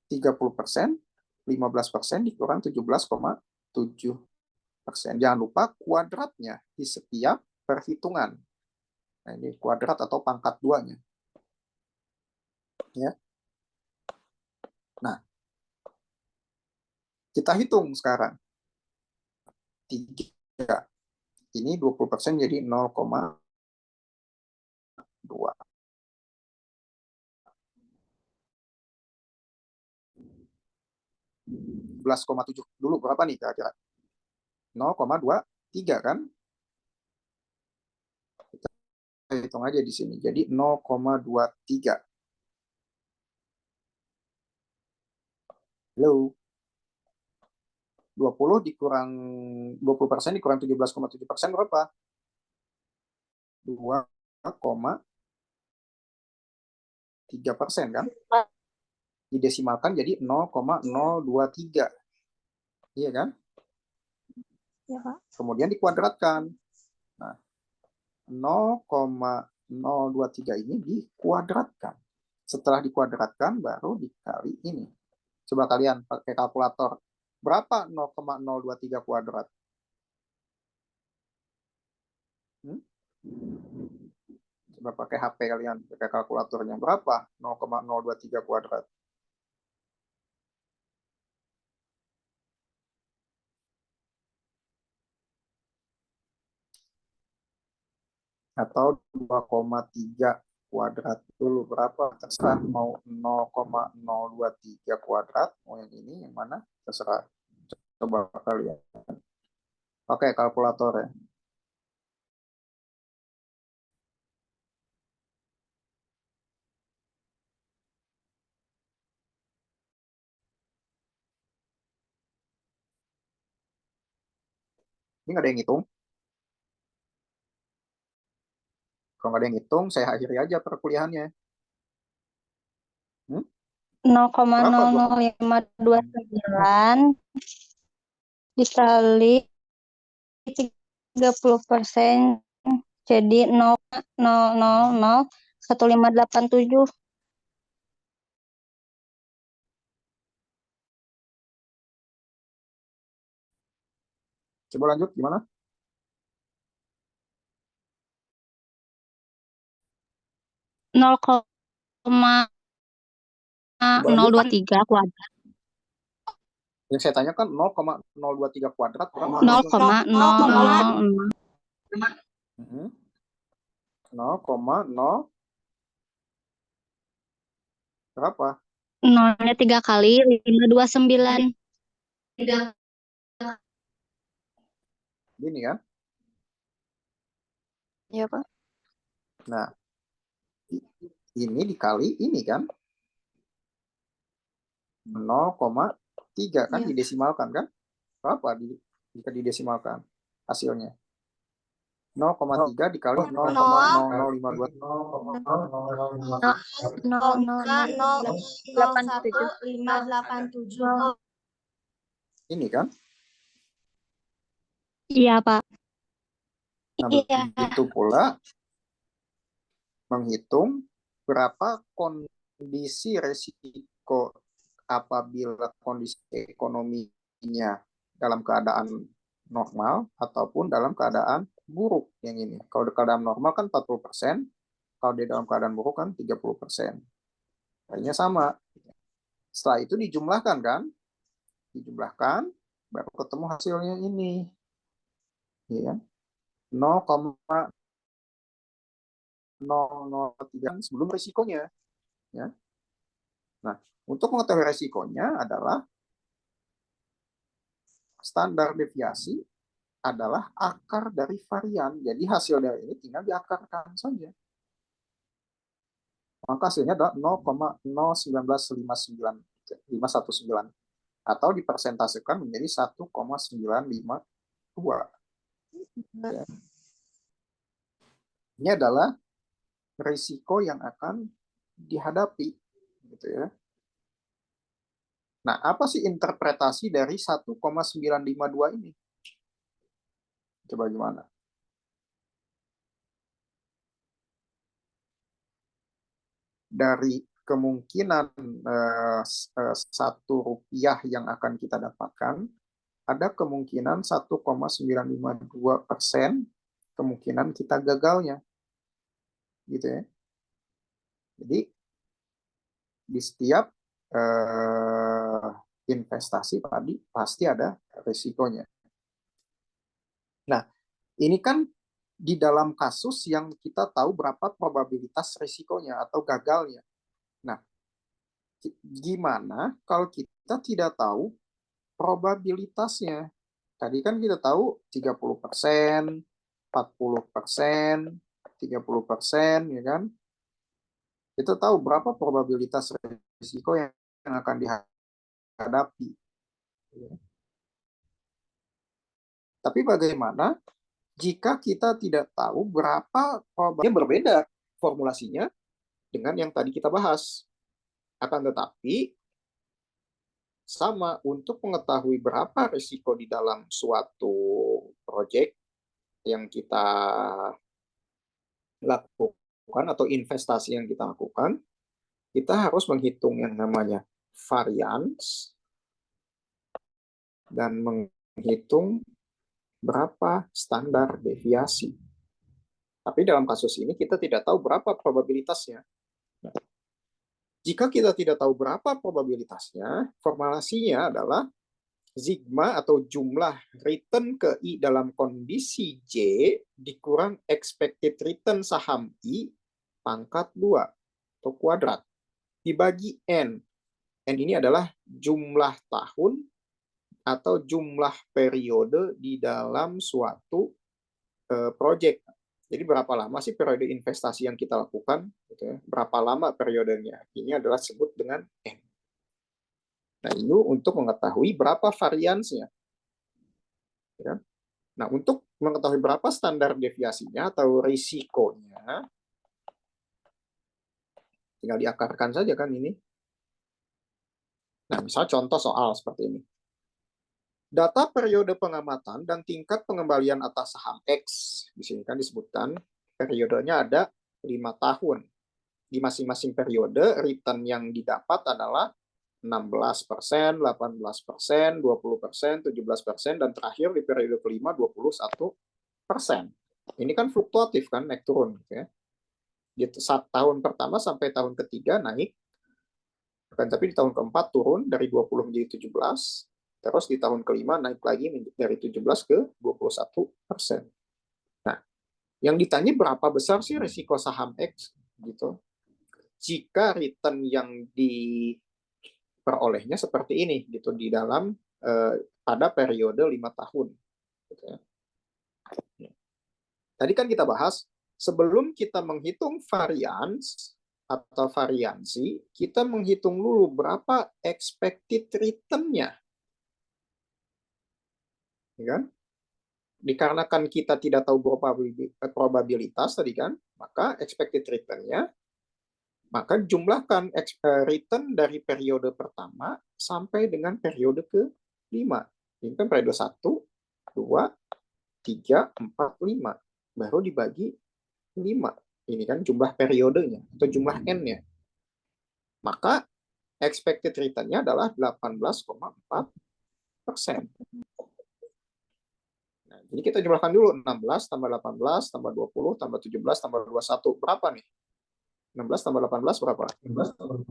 30%, 15% dikurang 17,7%. Jangan lupa kuadratnya di setiap perhitungan. Nah, ini kuadrat atau pangkat 2-nya. Ya. Nah, kita hitung sekarang. 3. Ini 20% jadi 0,2. 11,7 dulu berapa nih kira-kira? 0,23 kan? Kita hitung aja di sini. Jadi 0,23. Halo. 20 dikurang 20% dikurang 17,7% berapa? 2,3% kan? Didesimalkan jadi 0,023. Iya kan? Ya, Pak. Kemudian dikuadratkan. Nah, 0,023 ini dikuadratkan. Setelah dikuadratkan baru dikali ini. Coba kalian pakai kalkulator. Berapa 0,023 kuadrat? Coba pakai HP kalian, pakai kalkulatornya. Berapa 0,023 kuadrat? Atau 2,3 kuadrat dulu berapa? Terserah mau 0,023 kuadrat, mau yang ini, yang mana? Terserah. Coba kalian pakai kalkulator ya. Ini nggak ada yang hitung. Kalau nggak ada yang hitung, saya akhiri aja perkuliahannya. 0,00529 dikali 30% jadi 0,0001587. Coba lanjut gimana? 0,023 kuadrat. Yang saya tanyakan 0,023 kuadrat berapa? 0,000 0,0 berapa? nolnya 3 kali 529. Ini kan? Iya, Pak. Nah, ini dikali ini kan? 0,3 kan Iya. didesimalkan kan? Berapa jika didesimalkan hasilnya? 0,3 dikali 0,0052. 0,001,587. Ini kan? Iya, Pak. Nah, Iya. begitu pula menghitung berapa kondisi resiko apabila kondisi ekonominya dalam keadaan normal ataupun dalam keadaan buruk yang ini. Kalau di keadaan normal kan 40%, kalau di dalam keadaan buruk kan 30%. Kayaknya sama. Setelah itu dijumlahkan kan? Dijumlahkan baru ketemu hasilnya ini. Ya. 0,003 sebelum risikonya. Ya. Nah, untuk mengetahui risikonya adalah standar deviasi adalah akar dari varian. Jadi hasil dari ini tinggal diakarkan saja. Maka hasilnya adalah 0,01959 atau dipersentasekan menjadi 1,952. Ya. Ini adalah risiko yang akan dihadapi, gitu ya. Nah, apa sih interpretasi dari 1,952 ini? Coba gimana? dari kemungkinan Rp1 yang akan kita dapatkan, ada kemungkinan 1,952% kemungkinan kita gagalnya, gitu ya. Jadi di setiap investasi tadi pasti ada risikonya. Nah, ini kan di dalam kasus yang kita tahu berapa probabilitas risikonya atau gagalnya. Nah, gimana kalau kita tidak tahu probabilitasnya? Tadi kan kita tahu 30%, 40%, 30%, ya kan? Kita tahu berapa probabilitas risiko yang akan dihadapi. Tapi bagaimana jika kita tidak tahu berapa probabilitasnya? Berbeda formulasinya dengan yang tadi kita bahas. Akan tetapi, sama, untuk mengetahui berapa risiko di dalam suatu proyek yang kita lakukan atau investasi yang kita lakukan, kita harus menghitung yang namanya variance dan menghitung berapa standar deviasi. Tapi dalam kasus ini kita tidak tahu berapa probabilitasnya. Nah, jika kita tidak tahu berapa probabilitasnya, formulasinya adalah sigma atau jumlah return ke I dalam kondisi J dikurang expected return saham I pangkat 2 atau kuadrat dibagi N. N ini adalah jumlah tahun atau jumlah periode di dalam suatu proyek. Jadi berapa lama sih periode investasi yang kita lakukan? Gitu ya. Berapa lama periodenya? Ini adalah disebut dengan N. Nah, ini untuk mengetahui berapa variansnya. Ya. Nah, untuk mengetahui berapa standar deviasinya atau risikonya, tinggal diakarkan saja kan ini. Nah, misal contoh soal seperti ini. Data periode pengamatan dan tingkat pengembalian atas saham X. Di sini kan disebutkan periodenya ada 5 tahun. Di masing-masing periode, return yang didapat adalah 16%, 18%, 20%, 17%, dan terakhir di periode kelima 21%. Ini kan fluktuatif kan, naik turun. Gitu ya. Di tahun pertama sampai tahun ketiga naik, tapi di tahun keempat turun dari 20 menjadi 17%, terus di tahun kelima naik lagi dari 17 ke 21%. Nah, yang ditanya berapa besar sih risiko saham X gitu. Jika return yang diperolehnya seperti ini gitu di dalam pada periode 5 tahun. Gitu ya. Tadi kan kita bahas sebelum kita menghitung varians atau variansi, kita menghitung dulu berapa expected return-nya. Ya kan? Dikarenakan kita tidak tahu probabilitas tadi kan, maka expected return-nya, maka jumlahkan return dari periode pertama sampai dengan periode ke-5. Ini kan periode 1, 2, 3, 4, 5. Baru dibagi 5. Ini kan jumlah periodenya atau jumlah N-nya. Maka expected return-nya adalah 18,4%. Nah, jadi kita jumlahkan dulu 16 tambah 18 tambah 20 tambah 17 tambah 21. Berapa nih? 16 tambah 18 berapa? 16 tambah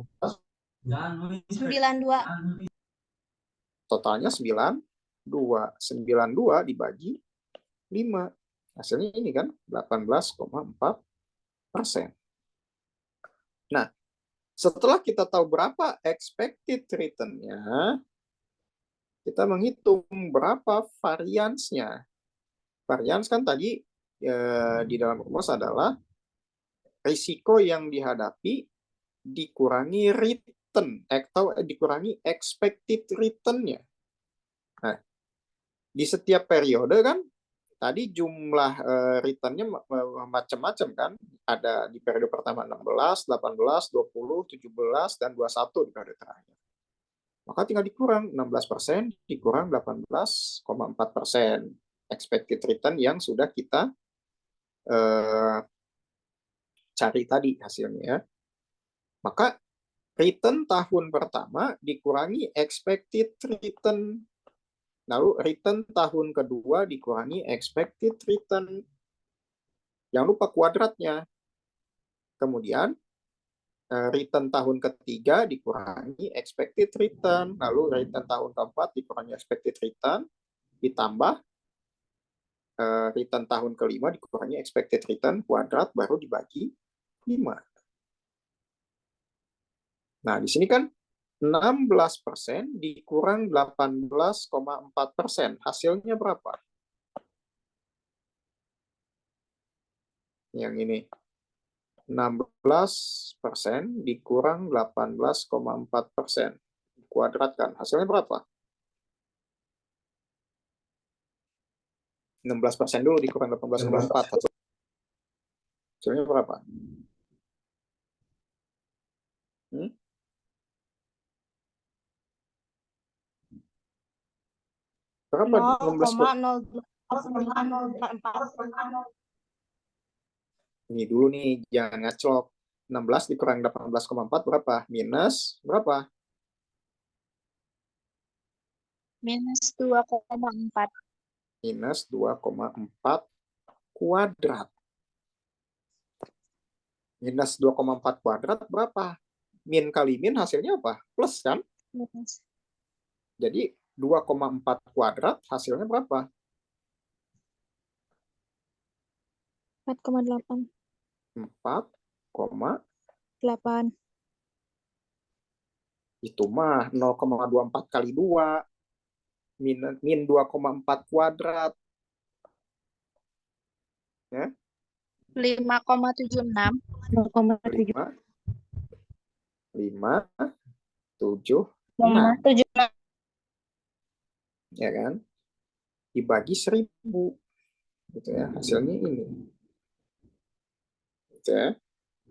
18. 92. Totalnya 92. 92 dibagi 5. Hasilnya ini kan 18,4%. Nah, setelah kita tahu berapa expected return-nya, kita menghitung berapa variansnya. Varians kan tadi di dalam rumus adalah risiko yang dihadapi dikurangi return atau dikurangi expected return-nya. Nah, di setiap periode kan tadi jumlah return-nya macam-macam kan. Ada di periode pertama 16, 18, 20, 17, dan 21 di periode terakhir. Maka tinggal dikurang 16%, dikurang 18,4% expected return yang sudah kita cari tadi hasilnya. Maka return tahun pertama dikurangi expected return. Lalu return tahun kedua dikurangi expected return. Jangan lupa kuadratnya. Kemudian return tahun ketiga dikurangi expected return. Lalu return tahun keempat dikurangi expected return. Ditambah return tahun kelima dikurangi expected return kuadrat baru dibagi 5. Nah, di sini kan 16% dikurang 18,4%. Hasilnya berapa? Yang ini. 16% dikurang 18,4%. Kuadratkan. Hasilnya berapa? 16% dulu dikurang 18,4. Hasilnya berapa? Berapa? 0,024. Ini dulu nih, jangan ngaclok. 16 dikurang 18,4 berapa? Minus berapa? Minus 2,4. Minus 2,4 kuadrat. Minus 2,4 kuadrat berapa? Min kali min hasilnya apa? Plus kan? Minus. Jadi 2,4 kuadrat hasilnya berapa? 4,8. 4,8. Itu mah 0,24 kali 2. Min 2,4 kuadrat. Ya? 5,76. 5, 7, 6. 5,76. Ya kan? Dibagi 1000. Gitu ya. Hasilnya ini. Gitu ya.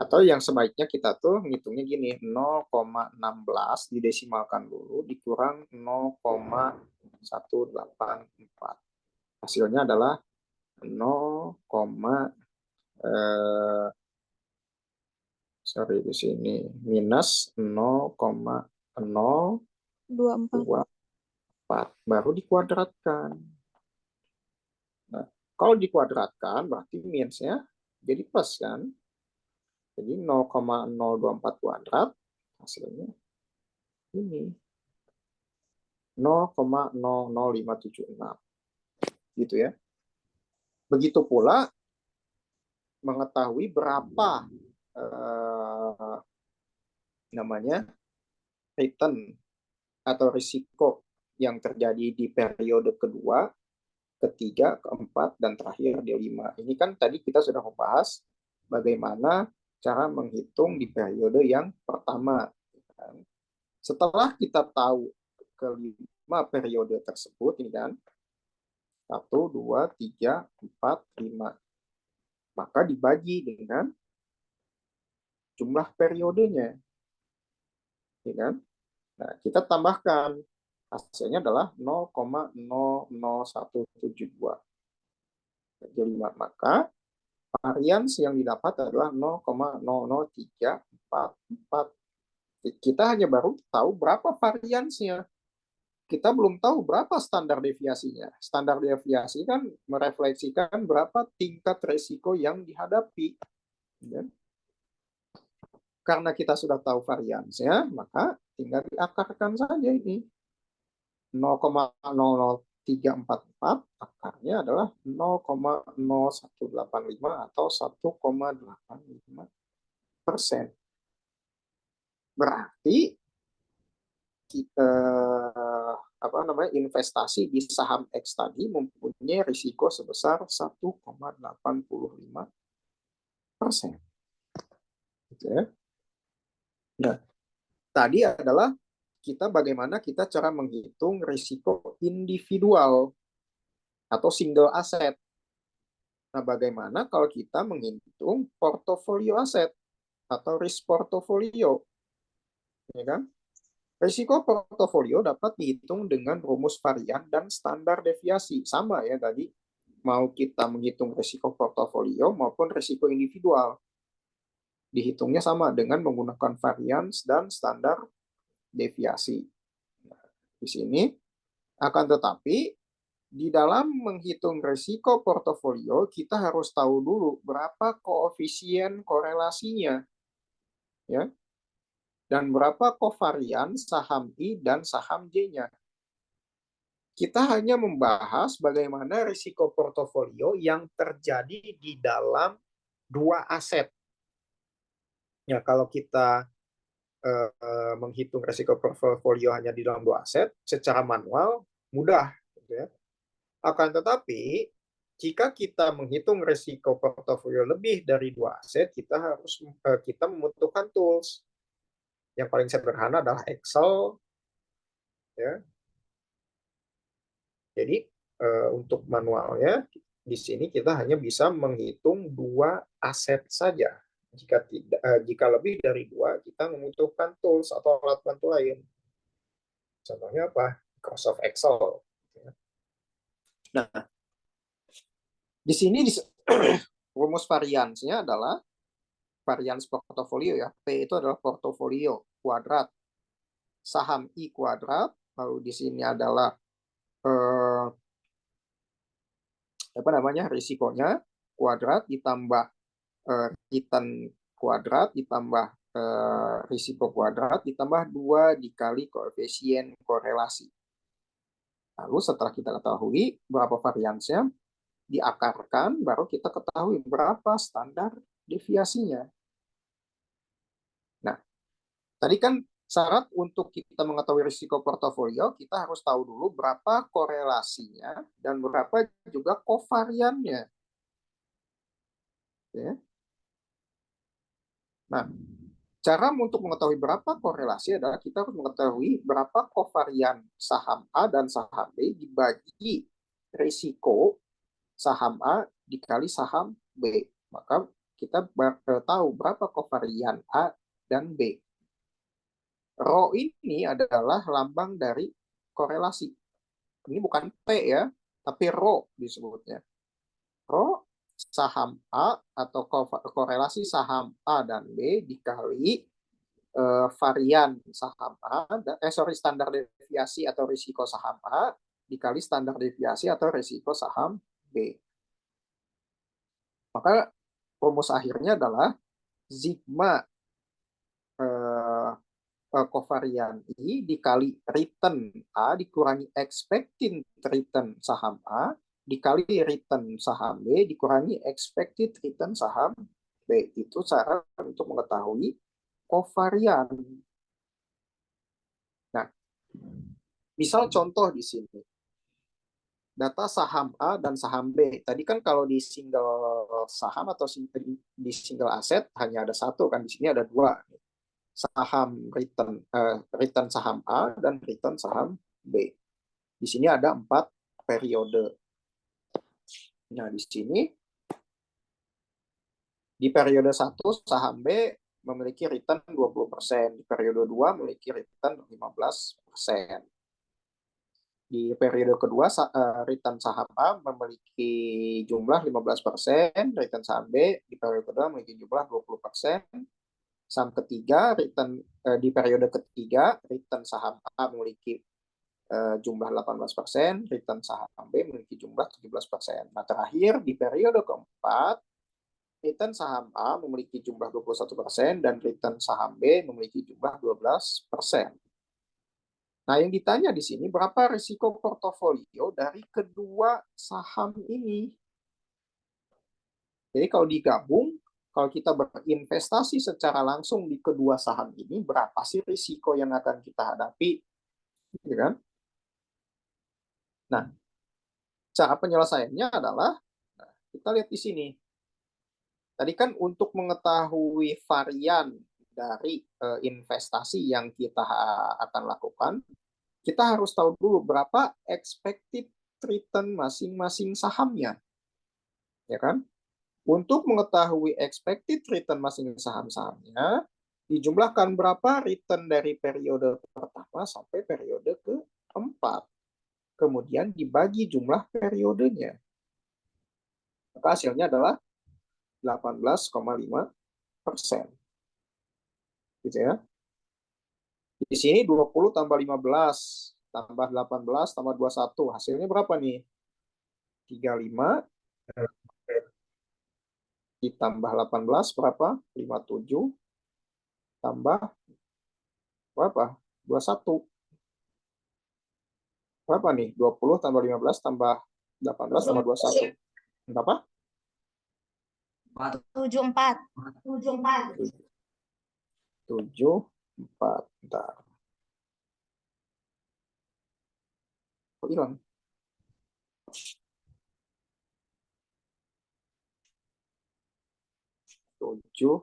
Atau yang sebaiknya kita tuh ngitungnya gini, 0,16 didesimalkan dulu dikurang 0,184. Hasilnya adalah 0, sorry di sini minus 0,024 baru dikuadratkan. Nah, kalau dikuadratkan berarti minusnya jadi plus kan? Jadi 0,024 kuadrat hasilnya ini 0,00576 gitu ya. Begitu pula mengetahui berapa namanya return atau risiko yang terjadi di periode kedua, ketiga, keempat, dan terakhir di 5. Ini kan tadi kita sudah membahas bagaimana cara menghitung di periode yang pertama. Setelah kita tahu kelima periode tersebut, ini kan 1, 2, 3, 4, 5. Maka dibagi dengan jumlah periodenya. Ya kan? Nah, kita tambahkan. Hasilnya adalah 0,00172. Jadi maka varians yang didapat adalah 0,00344. Kita hanya baru tahu berapa variansnya. Kita belum tahu berapa standar deviasinya. Standar deviasi kan merefleksikan berapa tingkat resiko yang dihadapi. Ya. Karena kita sudah tahu variansnya, maka tinggal diakarkan saja ini. 0,00344 akarnya adalah 0,0185 atau 1,85%. Berarti investasi di saham X tadi mempunyai risiko sebesar 1,85%. Gitu ya. Nah, tadi adalah bagaimana kita cara menghitung risiko individual atau single aset. Nah, bagaimana kalau kita menghitung portofolio aset atau risk portofolio? Ya kan? Risiko portofolio dapat dihitung dengan rumus varian dan standar deviasi. Sama ya tadi, mau kita menghitung risiko portofolio maupun risiko individual. Dihitungnya sama dengan menggunakan varians dan standar deviasi. Nah, di sini akan tetapi di dalam menghitung risiko portofolio kita harus tahu dulu berapa koefisien korelasinya, ya, dan berapa kovarian saham I dan saham J-nya. Kita hanya membahas bagaimana risiko portofolio yang terjadi di dalam dua aset. Ya, kalau kita menghitung risiko portofolio hanya di dalam dua aset secara manual mudah, gitu ya. Akan tetapi jika kita menghitung risiko portofolio lebih dari dua aset, kita membutuhkan tools. Yang paling sederhana adalah Excel, ya. Jadi untuk manualnya di sini kita hanya bisa menghitung dua aset saja. Jika lebih dari dua, kita membutuhkan tools atau alat bantu lain. Contohnya apa? Microsoft Excel. Nah, di sini rumus variansnya adalah varians portofolio, ya. P itu adalah portofolio kuadrat saham I kuadrat, lalu di sini adalah risikonya kuadrat ditambah return kuadrat ditambah risiko kuadrat ditambah 2 dikali koefisien korelasi. Lalu setelah kita ketahui berapa variansnya, diakarkan, baru kita ketahui berapa standar deviasinya. Nah, tadi kan syarat untuk kita mengetahui risiko portofolio, kita harus tahu dulu berapa korelasinya dan berapa juga kovariannya. Ya. Nah, cara untuk mengetahui berapa korelasi adalah kita harus mengetahui berapa kovarian saham A dan saham B dibagi risiko saham A dikali saham B. Maka kita tahu berapa kovarian A dan B. Rho ini adalah lambang dari korelasi. Ini bukan P ya, tapi Rho disebutnya. Rho saham A atau korelasi saham A dan B dikali varian saham A, standar deviasi atau risiko saham A dikali standar deviasi atau risiko saham B. Maka rumus akhirnya adalah sigma kovarian I dikali return A dikurangi expected return saham A dikali return saham B dikurangi expected return saham B. Itu cara untuk mengetahui kovarian. Nah, misal contoh di sini. Data saham A dan saham B. Tadi kan kalau di single saham atau di single aset hanya ada satu kan, di sini ada dua. Saham return saham A dan return saham B. Di sini ada 4 periode. Nah, di sini di periode 1 saham B memiliki return 20%, di periode 2 memiliki return 15%. Di periode kedua return saham A memiliki jumlah 15%, return saham B di periode kedua memiliki jumlah 20%. Saham ketiga di periode ketiga return saham A memiliki jumlah 18%, return saham B memiliki jumlah 17%. Nah, terakhir di periode keempat return saham A memiliki jumlah 21% dan return saham B memiliki jumlah 12%. Nah, yang ditanya di sini berapa risiko portofolio dari kedua saham ini? Jadi kalau digabung, kalau kita berinvestasi secara langsung di kedua saham ini, berapa sih risiko yang akan kita hadapi? Gitu kan? Nah, cara penyelesaiannya adalah, kita lihat di sini. Tadi kan untuk mengetahui varian dari investasi yang kita akan lakukan, kita harus tahu dulu berapa expected return masing-masing sahamnya. Ya kan? Untuk mengetahui expected return masing-masing saham-sahamnya, dijumlahkan berapa return dari periode pertama sampai periode keempat. Kemudian dibagi jumlah periodenya. Maka hasilnya adalah 18,5%. Gitu ya. Di sini 20 tambah 15 tambah 18 tambah 21. Hasilnya berapa nih? 35 ditambah 18 berapa? 57 tambah berapa? 21. Berapa nih? 20 tambah 15 tambah 18 tambah 21. Berapa? 74. 74. Bentar. Kok hilang? Tujuh,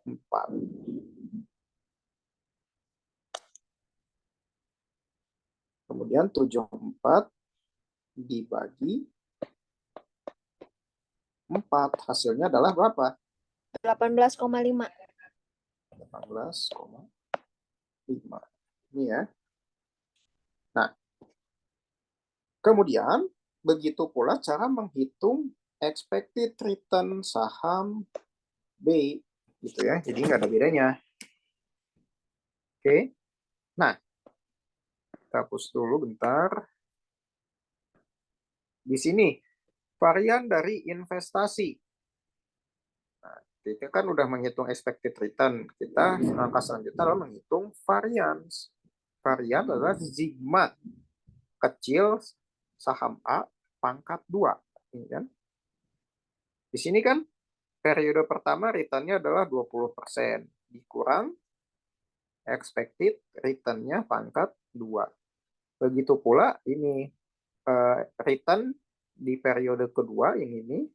empat. Kemudian 74 dibagi 4. Hasilnya adalah berapa? 18,5. 18,5. Ini ya. Nah, kemudian begitu pula cara menghitung expected return saham B. Gitu ya. Jadi nggak ada bedanya. Oke. Nah, kita hapus dulu bentar. Di sini, varian dari investasi. Nah, kita kan udah menghitung expected return. Kita langkah selanjutnya adalah menghitung variance. Varian adalah sigma kecil saham A pangkat 2. Ini kan. Di sini kan periode pertama return-nya adalah 20%. Dikurang expected return-nya pangkat 2. Begitu pula ini return di periode kedua yang ini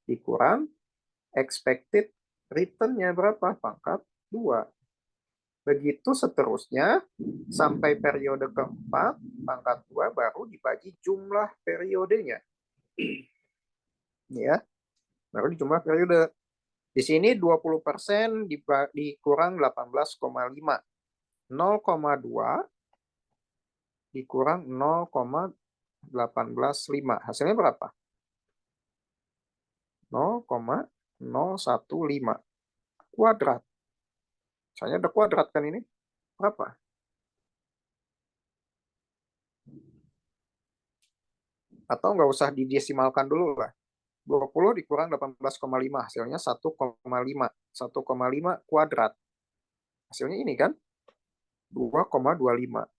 dikurang expected return-nya berapa? Pangkat 2. Begitu seterusnya sampai periode keempat, pangkat 2 baru dibagi jumlah periodenya. Ya, baru di jumlah periode. Di sini 20% dikurang 18,5. 0,2 dikurang 0,185. Hasilnya berapa? 0,015 kuadrat. Misalnya ada kuadrat kan ini. Berapa? Atau nggak usah didesimalkan dulu lah. 20 dikurang 18,5. Hasilnya 1,5. 1,5 kuadrat. Hasilnya ini kan? 2,25.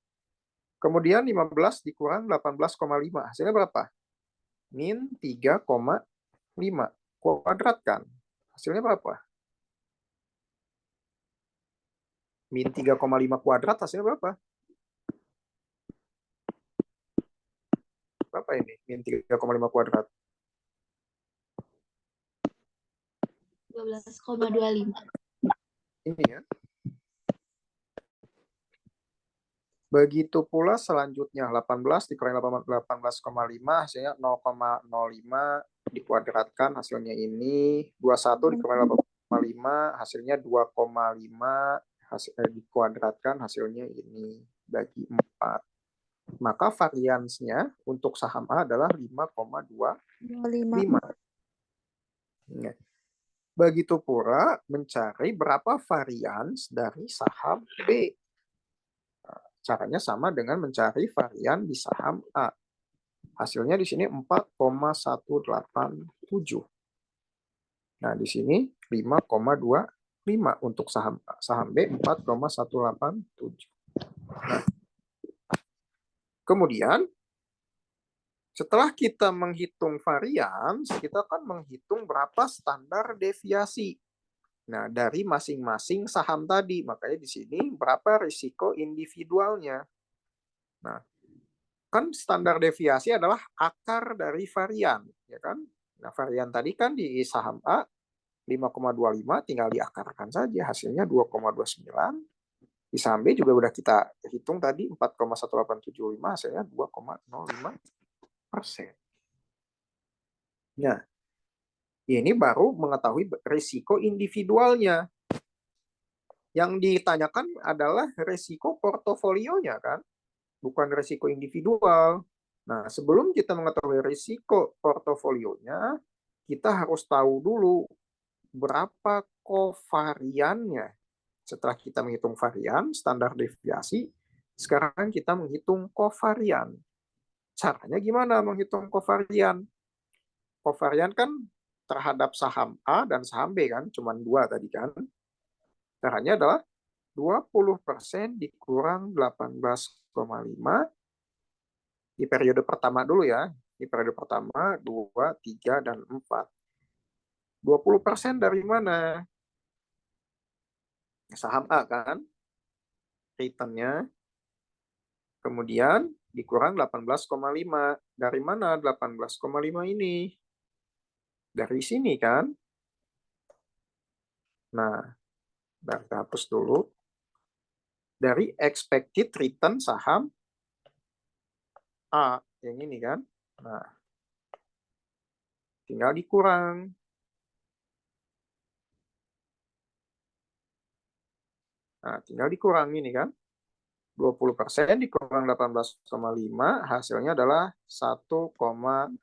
Kemudian 15 dikurang 18,5. Hasilnya berapa? Min 3,5 kuadrat kan? Hasilnya berapa? Min 3,5 kuadrat hasilnya berapa? Berapa ini? Min 3,5 kuadrat. 12,25. Ini ya. Begitu pula selanjutnya 18 dikurangi 18,5 hasilnya 0,05 dikuadratkan hasilnya ini. 21 dikurangi 8,5 hasilnya 2,5 dikuadratkan hasilnya ini bagi 4. Maka variansnya untuk saham A adalah 5,25. Nah, begitu pula mencari berapa varians dari saham B. Caranya sama dengan mencari varian di saham A. Hasilnya di sini 4,187. Nah, di sini 5,25 untuk saham A. Saham B 4,187. Nah, kemudian setelah kita menghitung varians, kita akan menghitung berapa standar deviasi. Nah, dari masing-masing saham tadi, makanya di sini berapa risiko individualnya. Nah, kan standar deviasi adalah akar dari varian, ya kan? Nah, varian tadi kan di saham A 5,25 tinggal diakarkan saja, hasilnya 2,29. Di saham B juga udah kita hitung tadi 4,1875, hasilnya 2,05%. Nah, ini baru mengetahui risiko individualnya. Yang ditanyakan adalah risiko portofolionya kan, bukan risiko individual. Nah, sebelum kita mengetahui risiko portofolionya, kita harus tahu dulu berapa kovariannya. Setelah kita menghitung varian, standar deviasi, sekarang kita menghitung kovarian. Caranya gimana menghitung kovarian? Kovarian kan terhadap saham A dan saham B kan, cuma 2 tadi kan. Caranya adalah 20% dikurang 18,5 di periode pertama dulu ya. Di periode pertama, 2, 3, dan 4. 20% dari mana? Saham A kan, returnnya. Kemudian dikurang 18,5. Dari mana 18,5 ini? Dari sini kan. Nah, kita hapus dulu. Dari expected return saham A, yang ini kan. Nah, tinggal dikurang. Nah, tinggal dikurang ini kan. 20% dikurang 18,5, hasilnya adalah 1,5.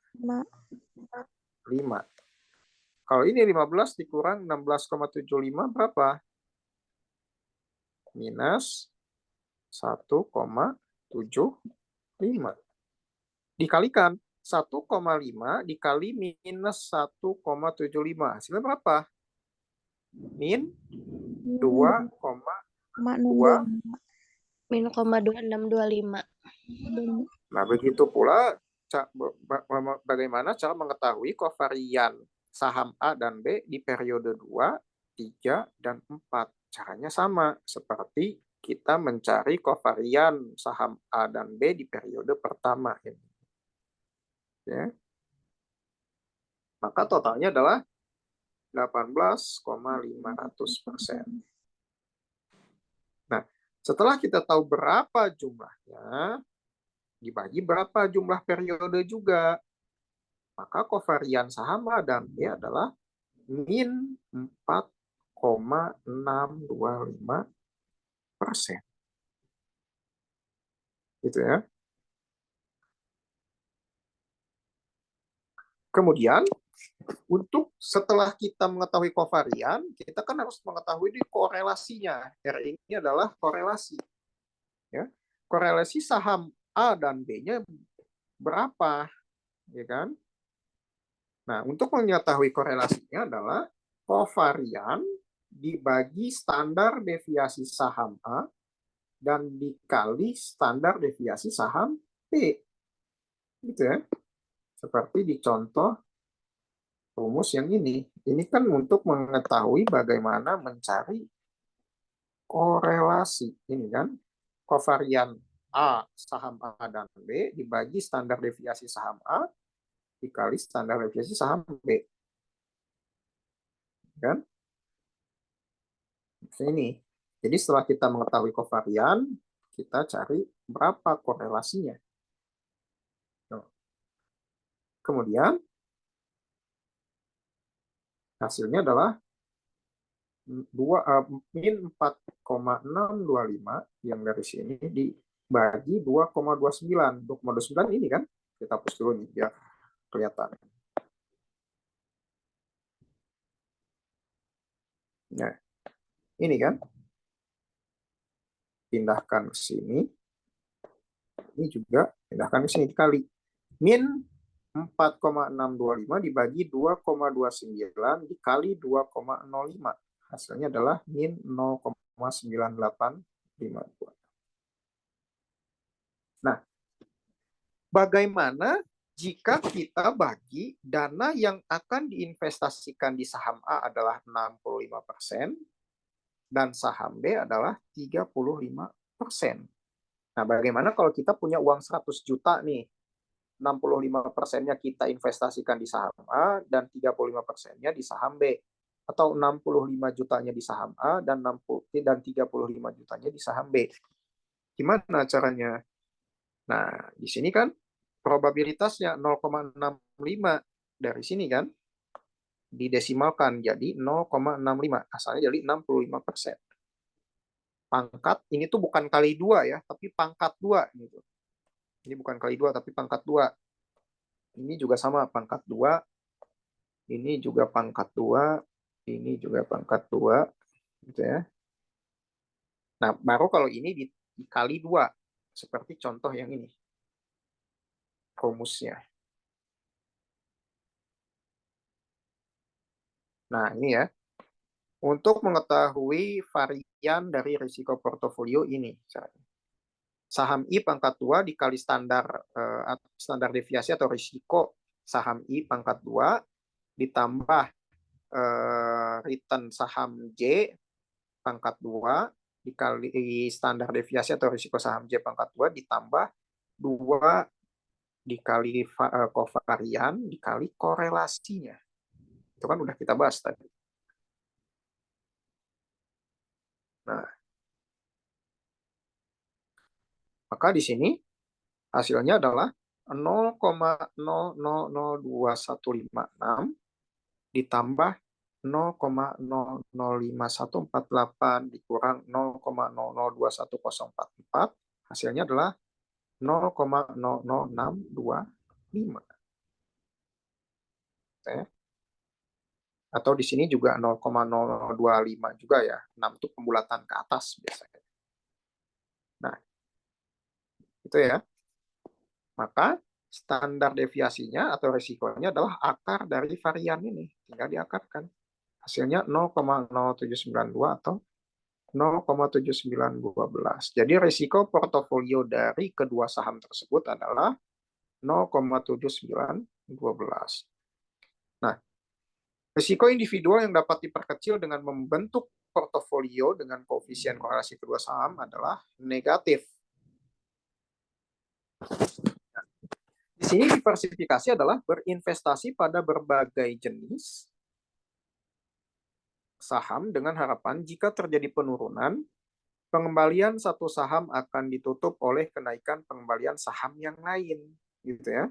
Kalau ini 15 dikurang 16,75 berapa? Minus 1,75. Dikalikan 1,5 dikali minus 1,75. Hasilnya berapa? Min 2,2. Min 0,2625. Nah, begitu pula bagaimana cara mengetahui kovarian saham A dan B di periode 2, 3, dan 4. Caranya sama seperti kita mencari kovarian saham A dan B di periode pertama. Ya. Maka totalnya adalah 18,500%. Nah, setelah kita tahu berapa jumlahnya, dibagi berapa jumlah periode juga, maka kovarian saham A dan B adalah min 4,625%. Gitu ya. Kemudian, untuk setelah kita mengetahui kovarian, kita kan harus mengetahui di korelasinya. R ini adalah korelasi. Ya. Korelasi saham A dan B-nya berapa? Ya kan? Nah, untuk mengetahui korelasinya adalah kovarian dibagi standar deviasi saham A dan dikali standar deviasi saham B. Gitu ya. Seperti di contoh rumus yang ini. Ini kan untuk mengetahui bagaimana mencari korelasi. Ini kan kovarian A, saham A dan B dibagi standar deviasi saham A dikali standar deviasi saham B. Kan? Ini. Jadi setelah kita mengetahui kovarian, kita cari berapa korelasinya. Kemudian hasilnya adalah min 4,625 yang dari sini dibagi 2,29. 2,29 ini kan, kita hapus dulu nih biar kelihatan. Nah, ini kan, pindahkan ke sini. Ini juga pindahkan ke sini dikali. Min 4,625 dibagi 2,29 dikali 2,05. Hasilnya adalah min 0,9852. Nah, bagaimana jika kita bagi dana yang akan diinvestasikan di saham A adalah 65% dan saham B adalah 35%. Nah, bagaimana kalau kita punya uang 100 juta nih, 65%-nya kita investasikan di saham A dan 35%-nya di saham B, atau 65 jutanya di saham A dan 35 jutanya di saham B. Gimana caranya? Nah, di sini kan probabilitasnya 0,65 dari sini kan didesimalkan jadi 0,65, asalnya jadi 65%. Pangkat ini tuh bukan kali 2 ya, tapi pangkat 2 gitu. Ini bukan kali 2 tapi pangkat 2. Ini juga sama pangkat 2. Ini juga pangkat 2. Ini juga pangkat 2 gitu ya. Nah, baru kalau ini dikali 2, seperti contoh yang ini, rumusnya. Nah, ini ya. Untuk mengetahui varian dari risiko portofolio ini, saham I pangkat 2 dikali standar deviasi atau risiko saham I pangkat 2 ditambah return saham J pangkat 2 dikali standar deviasi atau risiko saham J pangkat 2 ditambah 2 dikali kovarian dikali korelasinya. Itu kan udah kita bahas tadi. Nah, maka di sini hasilnya adalah 0,000256 ditambah 0,005148 dikurang 0,002104 hasilnya adalah 0,00625. Ya. Atau di sini juga 0,0025 juga ya. 6 itu pembulatan ke atas biasanya. Nah, itu ya. Maka standar deviasinya atau risikonya adalah akar dari varian ini. Tinggal diakarkan. Hasilnya 0,0792 atau 0,7912. Jadi risiko portofolio dari kedua saham tersebut adalah 0,7912. Nah, risiko individual yang dapat diperkecil dengan membentuk portofolio dengan koefisien korelasi kedua saham adalah negatif. Di sini diversifikasi adalah berinvestasi pada berbagai jenis saham dengan harapan jika terjadi penurunan, pengembalian satu saham akan ditutup oleh kenaikan pengembalian saham yang lain, gitu ya.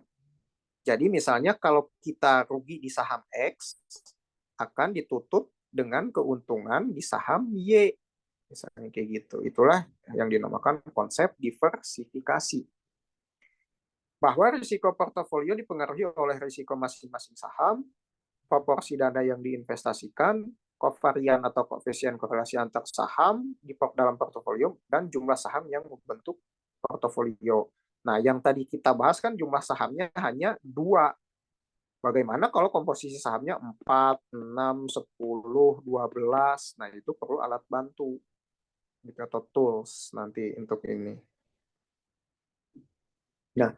Jadi misalnya kalau kita rugi di saham X, akan ditutup dengan keuntungan di saham Y, misalnya kayak gitu. Itulah yang dinamakan konsep diversifikasi. Bahwa risiko portofolio dipengaruhi oleh risiko masing-masing saham, proporsi dana yang diinvestasikan, kovarian atau koefisien korelasi antar saham di dalam portofolio, dan jumlah saham yang membentuk portofolio. Nah, yang tadi kita bahas kan jumlah sahamnya hanya 2. Bagaimana kalau komposisi sahamnya 4, 6, 10, 12? Nah, itu perlu alat bantu atau tools nanti untuk ini. Nah,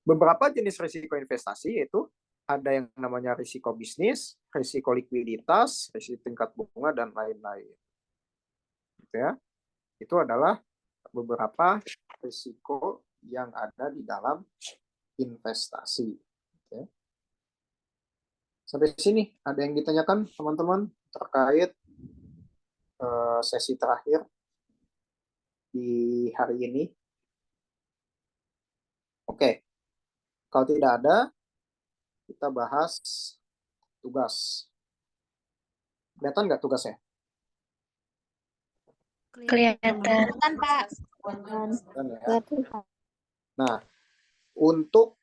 beberapa jenis risiko investasi yaitu ada yang namanya risiko bisnis, risiko likuiditas, risiko tingkat bunga, dan lain-lain. Gitu ya. Itu adalah beberapa risiko yang ada di dalam investasi. Oke. Sampai sini ada yang ditanyakan teman-teman terkait sesi terakhir di hari ini? Oke. Kalau tidak ada, kita bahas tugas. Kelihatan nggak tugasnya? Kelihatan. Kan Pak. Kelihatan ya. Nah, untuk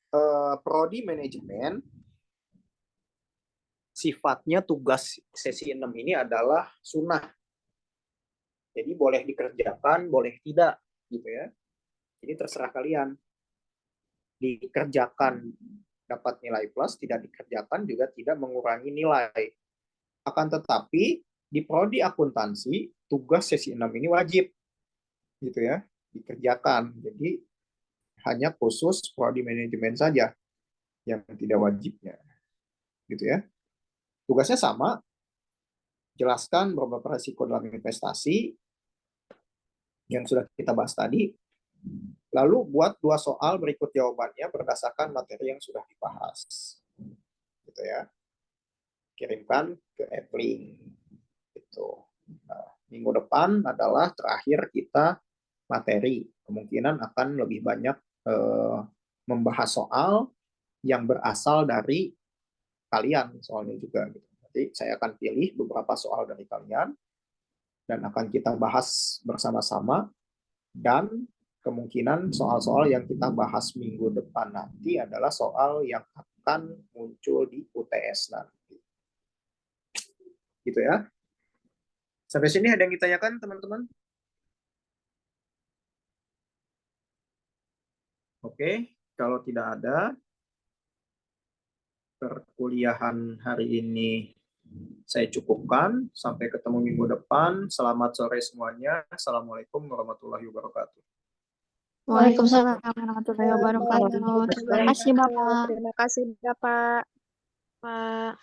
prodi manajemen, sifatnya tugas sesi 6 ini adalah sunnah. Jadi boleh dikerjakan, boleh tidak, gitu ya. Jadi terserah kalian. Dikerjakan dapat nilai plus, tidak dikerjakan juga tidak mengurangi nilai. Akan tetapi di prodi akuntansi, tugas sesi 6 ini wajib, gitu ya, dikerjakan. Jadi hanya khusus prodi manajemen saja yang tidak wajibnya, gitu ya. Tugasnya sama, jelaskan beberapa risiko dalam investasi yang sudah kita bahas tadi, lalu buat 2 soal berikut jawabannya berdasarkan materi yang sudah dibahas, gitu ya. Kirimkan ke Appling, gitu. Nah, minggu depan adalah terakhir kita materi, kemungkinan akan lebih banyak membahas soal yang berasal dari kalian soalnya juga, gitu. Nanti saya akan pilih beberapa soal dari kalian dan akan kita bahas bersama-sama, dan kemungkinan soal-soal yang kita bahas minggu depan nanti adalah soal yang akan muncul di UTS nanti. Gitu ya. Sampai sini ada yang ditanyakan teman-teman? Oke, kalau tidak ada, perkuliahan hari ini saya cukupkan. Sampai ketemu minggu depan. Selamat sore semuanya. Assalamualaikum warahmatullahi wabarakatuh. Waalaikumsalam warahmatullahi wabarakatuh. Terima kasih, Bapak. Terima kasih Bapak. Pak.